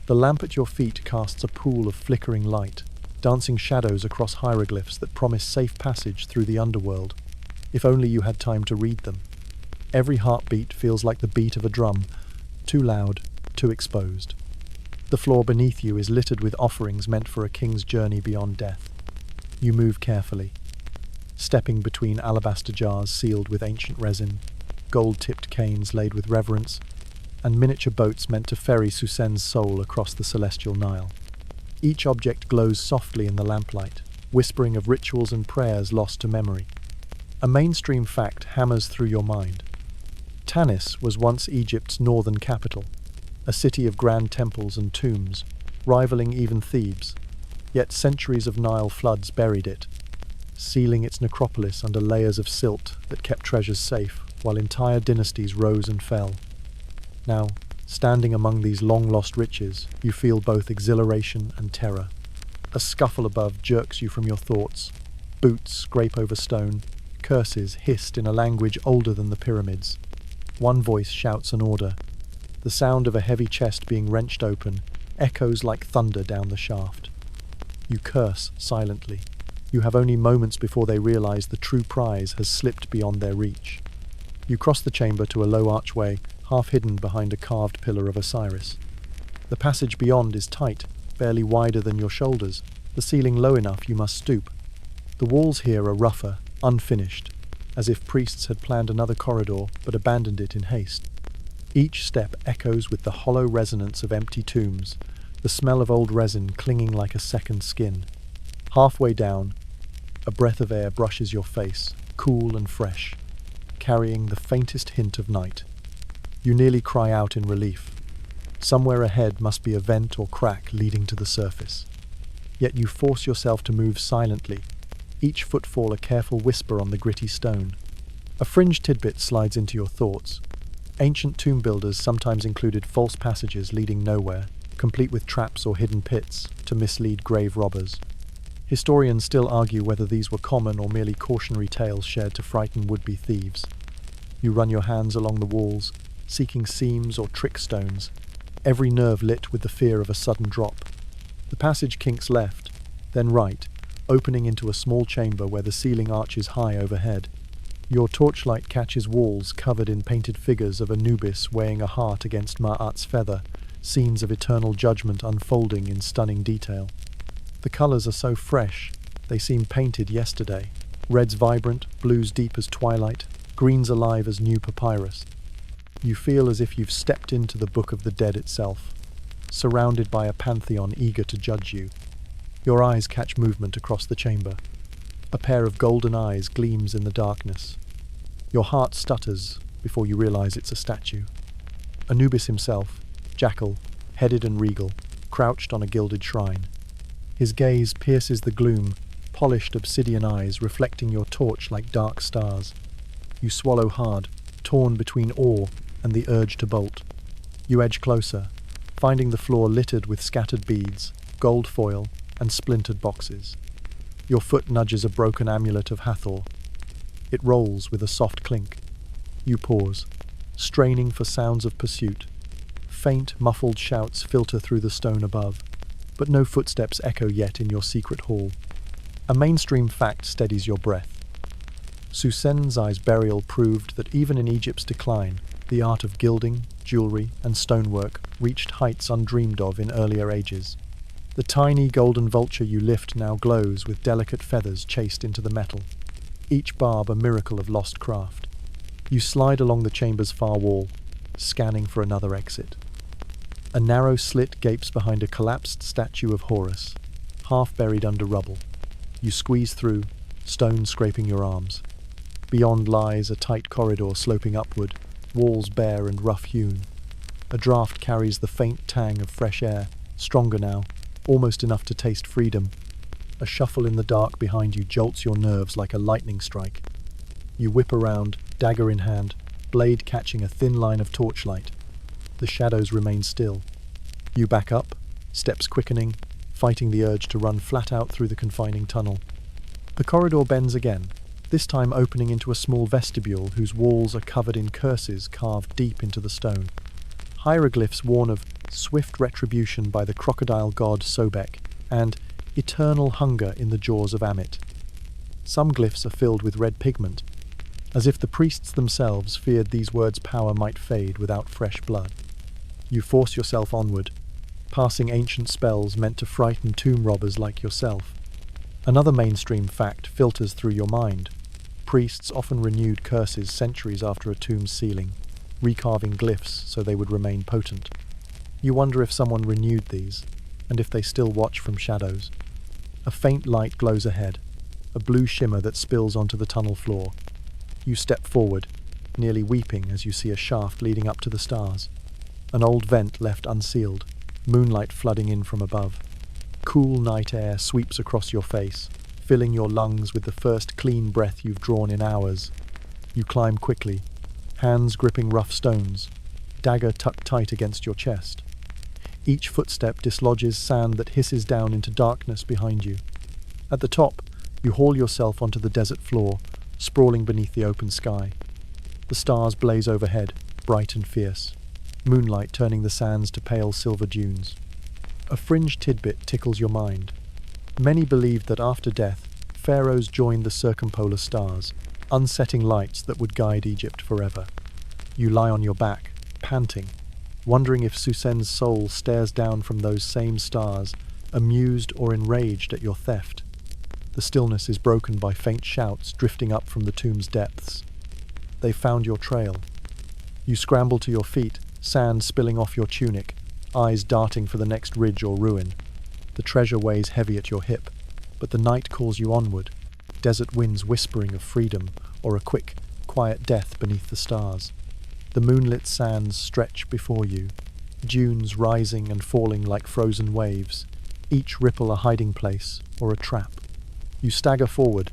The lamp at your feet casts a pool of flickering light, dancing shadows across hieroglyphs that promise safe passage through the underworld, if only you had time to read them. Every heartbeat feels like the beat of a drum, too loud, too exposed. The floor beneath you is littered with offerings meant for a king's journey beyond death. You move carefully, stepping between alabaster jars sealed with ancient resin, gold-tipped canes laid with reverence, and miniature boats meant to ferry Psusennes' soul across the celestial Nile. Each object glows softly in the lamplight, whispering of rituals and prayers lost to memory. A mainstream fact hammers through your mind. Tanis was once Egypt's northern capital, a city of grand temples and tombs, rivaling even Thebes. Yet centuries of Nile floods buried it, sealing its necropolis under layers of silt that kept treasures safe, while entire dynasties rose and fell. Now, standing among these long-lost riches, you feel both exhilaration and terror. A scuffle above jerks you from your thoughts. Boots scrape over stone, curses hissed in a language older than the pyramids. One voice shouts an order. The sound of a heavy chest being wrenched open echoes like thunder down the shaft. You curse silently. You have only moments before they realize the true prize has slipped beyond their reach. You cross the chamber to a low archway, half hidden behind a carved pillar of Osiris. The passage beyond is tight, barely wider than your shoulders, the ceiling low enough you must stoop. The walls here are rougher, unfinished, as if priests had planned another corridor but abandoned it in haste. Each step echoes with the hollow resonance of empty tombs, the smell of old resin clinging like a second skin. Halfway down, a breath of air brushes your face, cool and fresh, carrying the faintest hint of night. You nearly cry out in relief. Somewhere ahead must be a vent or crack leading to the surface. Yet you force yourself to move silently, each footfall a careful whisper on the gritty stone. A fringe tidbit slides into your thoughts. Ancient tomb builders sometimes included false passages leading nowhere, complete with traps or hidden pits, to mislead grave robbers. Historians still argue whether these were common or merely cautionary tales shared to frighten would-be thieves. You run your hands along the walls, seeking seams or trick stones, every nerve lit with the fear of a sudden drop. The passage kinks left, then right, opening into a small chamber where the ceiling arches high overhead. Your torchlight catches walls covered in painted figures of Anubis weighing a heart against Ma'at's feather, scenes of eternal judgment unfolding in stunning detail. The colours are so fresh, they seem painted yesterday. Reds vibrant, blues deep as twilight, greens alive as new papyrus. You feel as if you've stepped into the Book of the Dead itself, surrounded by a pantheon eager to judge you. Your eyes catch movement across the chamber. A pair of golden eyes gleams in the darkness. Your heart stutters before you realize it's a statue. Anubis himself, jackal, headed and regal, crouched on a gilded shrine. His gaze pierces the gloom, polished obsidian eyes reflecting your torch like dark stars. You swallow hard, torn between awe and the urge to bolt. You edge closer, finding the floor littered with scattered beads, gold foil, and splintered boxes. Your foot nudges a broken amulet of Hathor. It rolls with a soft clink. You pause, straining for sounds of pursuit. Faint, muffled shouts filter through the stone above, but no footsteps echo yet in your secret hall. A mainstream fact steadies your breath. Psusennes I's burial proved that even in Egypt's decline, the art of gilding, jewelry, and stonework reached heights undreamed of in earlier ages. The tiny golden vulture you lift now glows with delicate feathers chased into the metal, each barb a miracle of lost craft. You slide along the chamber's far wall, scanning for another exit. A narrow slit gapes behind a collapsed statue of Horus, half buried under rubble. You squeeze through, stone scraping your arms. Beyond lies a tight corridor sloping upward, walls bare and rough-hewn. A draught carries the faint tang of fresh air, stronger now, almost enough to taste freedom. A shuffle in the dark behind you jolts your nerves like a lightning strike. You whip around, dagger in hand, blade catching a thin line of torchlight. The shadows remain still. You back up, steps quickening, fighting the urge to run flat out through the confining tunnel. The corridor bends again, this time opening into a small vestibule whose walls are covered in curses carved deep into the stone. Hieroglyphs warn of swift retribution by the crocodile god Sobek and eternal hunger in the jaws of Amit. Some glyphs are filled with red pigment, as if the priests themselves feared these words' power might fade without fresh blood. You force yourself onward, passing ancient spells meant to frighten tomb robbers like yourself. Another mainstream fact filters through your mind. Priests often renewed curses centuries after a tomb's sealing, recarving glyphs so they would remain potent. You wonder if someone renewed these, and if they still watch from shadows. A faint light glows ahead, a blue shimmer that spills onto the tunnel floor. You step forward, nearly weeping as you see a shaft leading up to the stars. An old vent left unsealed, moonlight flooding in from above. Cool night air sweeps across your face, filling your lungs with the first clean breath you've drawn in hours. You climb quickly, hands gripping rough stones, dagger tucked tight against your chest. Each footstep dislodges sand that hisses down into darkness behind you. At the top, you haul yourself onto the desert floor, sprawling beneath the open sky. The stars blaze overhead, bright and fierce, moonlight turning the sands to pale silver dunes. A fringe tidbit tickles your mind. Many believed that after death, pharaohs joined the circumpolar stars, unsetting lights that would guide Egypt forever. You lie on your back, panting, wondering if Psusennes' soul stares down from those same stars, amused or enraged at your theft. The stillness is broken by faint shouts drifting up from the tomb's depths. They found your trail. You scramble to your feet, sand spilling off your tunic, eyes darting for the next ridge or ruin. The treasure weighs heavy at your hip, but the night calls you onward, desert winds whispering of freedom or a quick, quiet death beneath the stars. The moonlit sands stretch before you, dunes rising and falling like frozen waves, each ripple a hiding place or a trap. You stagger forward,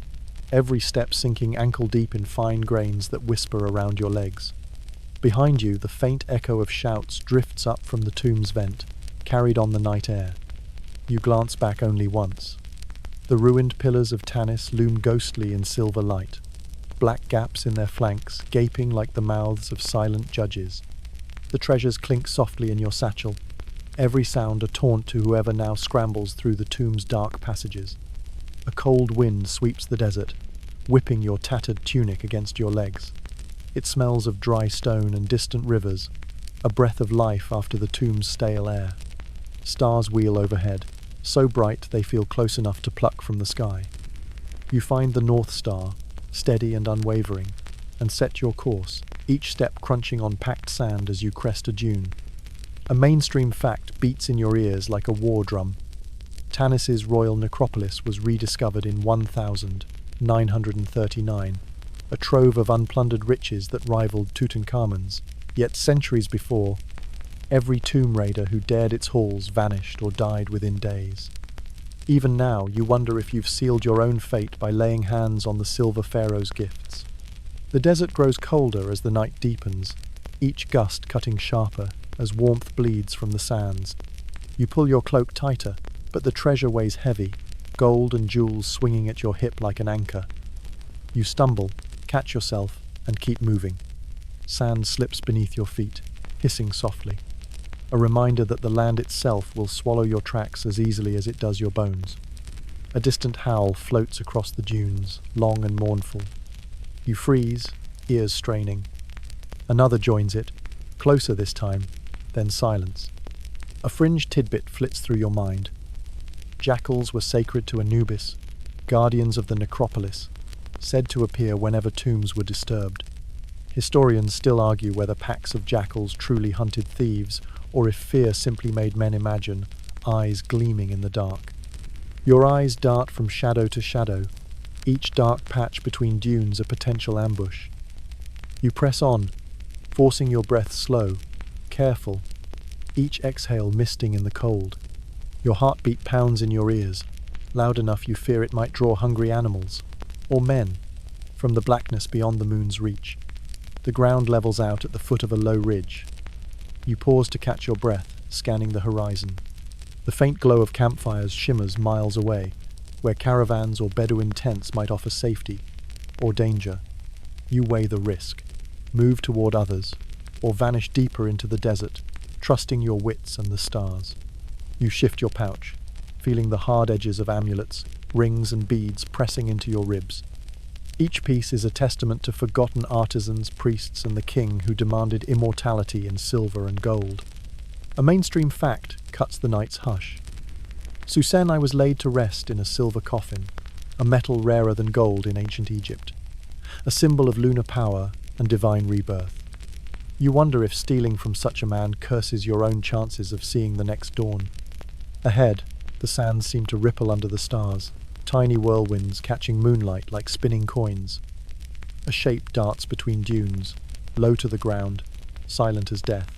every step sinking ankle-deep in fine grains that whisper around your legs. Behind you, the faint echo of shouts drifts up from the tomb's vent, carried on the night air. You glance back only once. The ruined pillars of Tanis loom ghostly in silver light, black gaps in their flanks gaping like the mouths of silent judges. The treasures clink softly in your satchel, every sound a taunt to whoever now scrambles through the tomb's dark passages. A cold wind sweeps the desert, whipping your tattered tunic against your legs. It smells of dry stone and distant rivers, a breath of life after the tomb's stale air. Stars wheel overhead, so bright they feel close enough to pluck from the sky. You find the North Star, steady and unwavering, and set your course, each step crunching on packed sand as you crest a dune. A mainstream fact beats in your ears like a war drum. Tanis's royal necropolis was rediscovered in 1939, a trove of unplundered riches that rivaled Tutankhamun's. Yet centuries before, every tomb raider who dared its halls vanished or died within days. Even now, you wonder if you've sealed your own fate by laying hands on the silver pharaoh's gifts. The desert grows colder as the night deepens, each gust cutting sharper as warmth bleeds from the sands. You pull your cloak tighter, but the treasure weighs heavy, gold and jewels swinging at your hip like an anchor. You stumble, catch yourself, and keep moving. Sand slips beneath your feet, hissing softly, a reminder that the land itself will swallow your tracks as easily as it does your bones. A distant howl floats across the dunes, long and mournful. You freeze, ears straining. Another joins it, closer this time, then silence. A fringe tidbit flits through your mind. Jackals were sacred to Anubis, guardians of the necropolis, said to appear whenever tombs were disturbed. Historians still argue whether packs of jackals truly hunted thieves, or if fear simply made men imagine eyes gleaming in the dark. Your eyes dart from shadow to shadow, each dark patch between dunes a potential ambush. You press on, forcing your breath slow, careful, each exhale misting in the cold. Your heartbeat pounds in your ears, loud enough you fear it might draw hungry animals, or men, from the blackness beyond the moon's reach. The ground levels out at the foot of a low ridge. You pause to catch your breath, scanning the horizon. The faint glow of campfires shimmers miles away, where caravans or Bedouin tents might offer safety or danger. You weigh the risk, move toward others, or vanish deeper into the desert, trusting your wits and the stars. You shift your pouch, feeling the hard edges of amulets, rings and beads pressing into your ribs. Each piece is a testament to forgotten artisans, priests, and the king who demanded immortality in silver and gold. A mainstream fact cuts the night's hush. Psusennes I was laid to rest in a silver coffin, a metal rarer than gold in ancient Egypt, a symbol of lunar power and divine rebirth. You wonder if stealing from such a man curses your own chances of seeing the next dawn. Ahead, the sands seem to ripple under the stars, tiny whirlwinds catching moonlight like spinning coins. A shape darts between dunes, low to the ground, silent as death.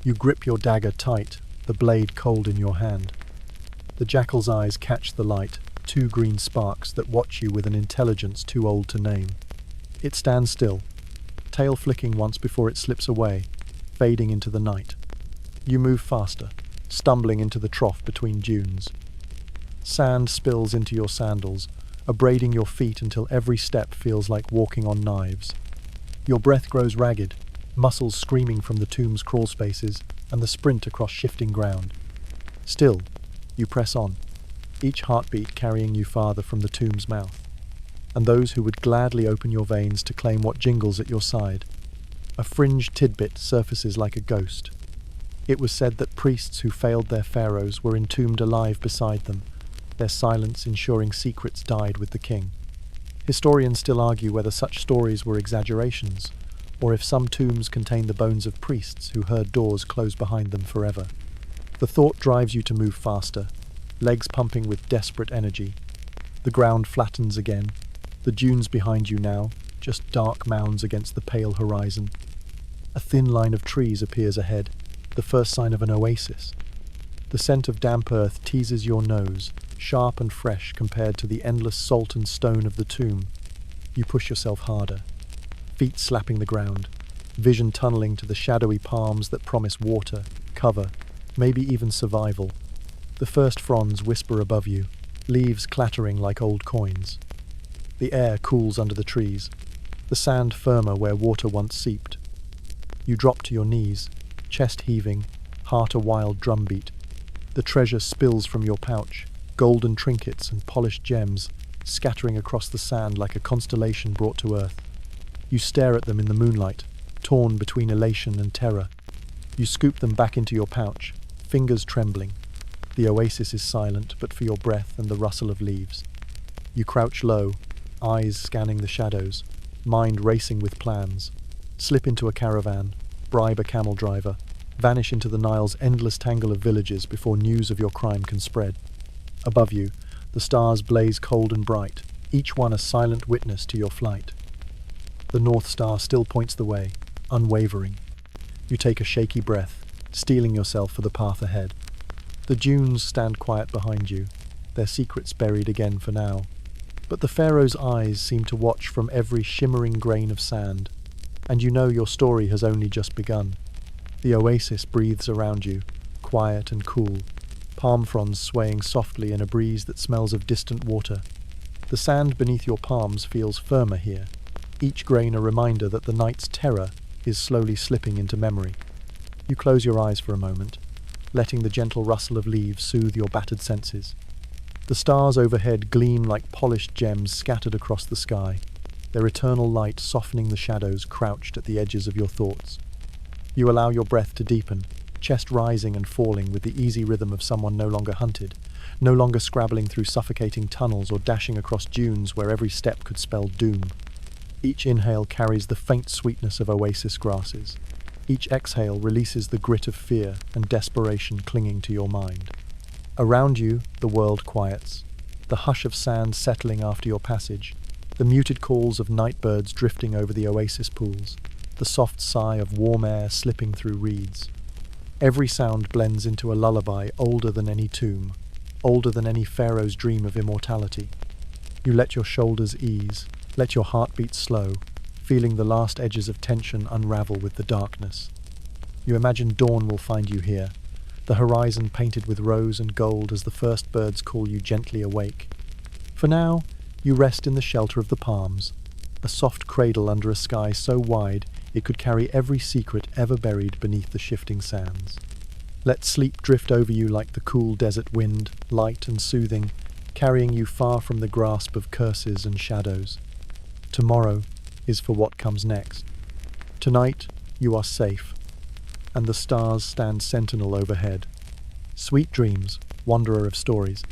You grip your dagger tight, the blade cold in your hand. The jackal's eyes catch the light, two green sparks that watch you with an intelligence too old to name. It stands still, tail flicking once before it slips away, fading into the night. You move faster, stumbling into the trough between dunes. Sand spills into your sandals, abrading your feet until every step feels like walking on knives. Your breath grows ragged, muscles screaming from the tomb's crawl spaces and the sprint across shifting ground. Still, you press on, each heartbeat carrying you farther from the tomb's mouth, and those who would gladly open your veins to claim what jingles at your side. A fringed tidbit surfaces like a ghost. It was said that priests who failed their pharaohs were entombed alive beside them, their silence ensuring secrets died with the king. Historians still argue whether such stories were exaggerations, or if some tombs contain the bones of priests who heard doors close behind them forever. The thought drives you to move faster, legs pumping with desperate energy. The ground flattens again, the dunes behind you now, just dark mounds against the pale horizon. A thin line of trees appears ahead, the first sign of an oasis. The scent of damp earth teases your nose, sharp and fresh compared to the endless salt and stone of the tomb. You push yourself harder, feet slapping the ground, vision tunneling to the shadowy palms that promise water, cover, maybe even survival. The first fronds whisper above you, leaves clattering like old coins. The air cools under the trees, the sand firmer where water once seeped. You drop to your knees, chest heaving, heart a wild drumbeat. The treasure spills from your pouch, golden trinkets and polished gems, scattering across the sand like a constellation brought to earth. You stare at them in the moonlight, torn between elation and terror. You scoop them back into your pouch, fingers trembling. The oasis is silent but for your breath and the rustle of leaves. You crouch low, eyes scanning the shadows, mind racing with plans. Slip into a caravan, bribe a camel driver, vanish into the Nile's endless tangle of villages before news of your crime can spread. Above you, the stars blaze cold and bright, each one a silent witness to your flight. The North Star still points the way, unwavering. You take a shaky breath, steeling yourself for the path ahead. The dunes stand quiet behind you, their secrets buried again for now. But the Pharaoh's eyes seem to watch from every shimmering grain of sand, and you know your story has only just begun. The oasis breathes around you, quiet and cool, palm fronds swaying softly in a breeze that smells of distant water. The sand beneath your palms feels firmer here, each grain a reminder that the night's terror is slowly slipping into memory. You close your eyes for a moment, letting the gentle rustle of leaves soothe your battered senses. The stars overhead gleam like polished gems scattered across the sky, their eternal light softening the shadows crouched at the edges of your thoughts. You allow your breath to deepen, chest rising and falling with the easy rhythm of someone no longer hunted, no longer scrabbling through suffocating tunnels or dashing across dunes where every step could spell doom. Each inhale carries the faint sweetness of oasis grasses. Each exhale releases the grit of fear and desperation clinging to your mind. Around you, the world quiets, the hush of sand settling after your passage, the muted calls of night birds drifting over the oasis pools, the soft sigh of warm air slipping through reeds. Every sound blends into a lullaby older than any tomb, older than any pharaoh's dream of immortality. You let your shoulders ease, let your heartbeat slow, feeling the last edges of tension unravel with the darkness. You imagine dawn will find you here, the horizon painted with rose and gold as the first birds call you gently awake. For now, you rest in the shelter of the palms, a soft cradle under a sky so wide it could carry every secret ever buried beneath the shifting sands. Let sleep drift over you like the cool desert wind, light and soothing, carrying you far from the grasp of curses and shadows. Tomorrow is for what comes next. Tonight, you are safe, and the stars stand sentinel overhead. Sweet dreams, wanderer of stories.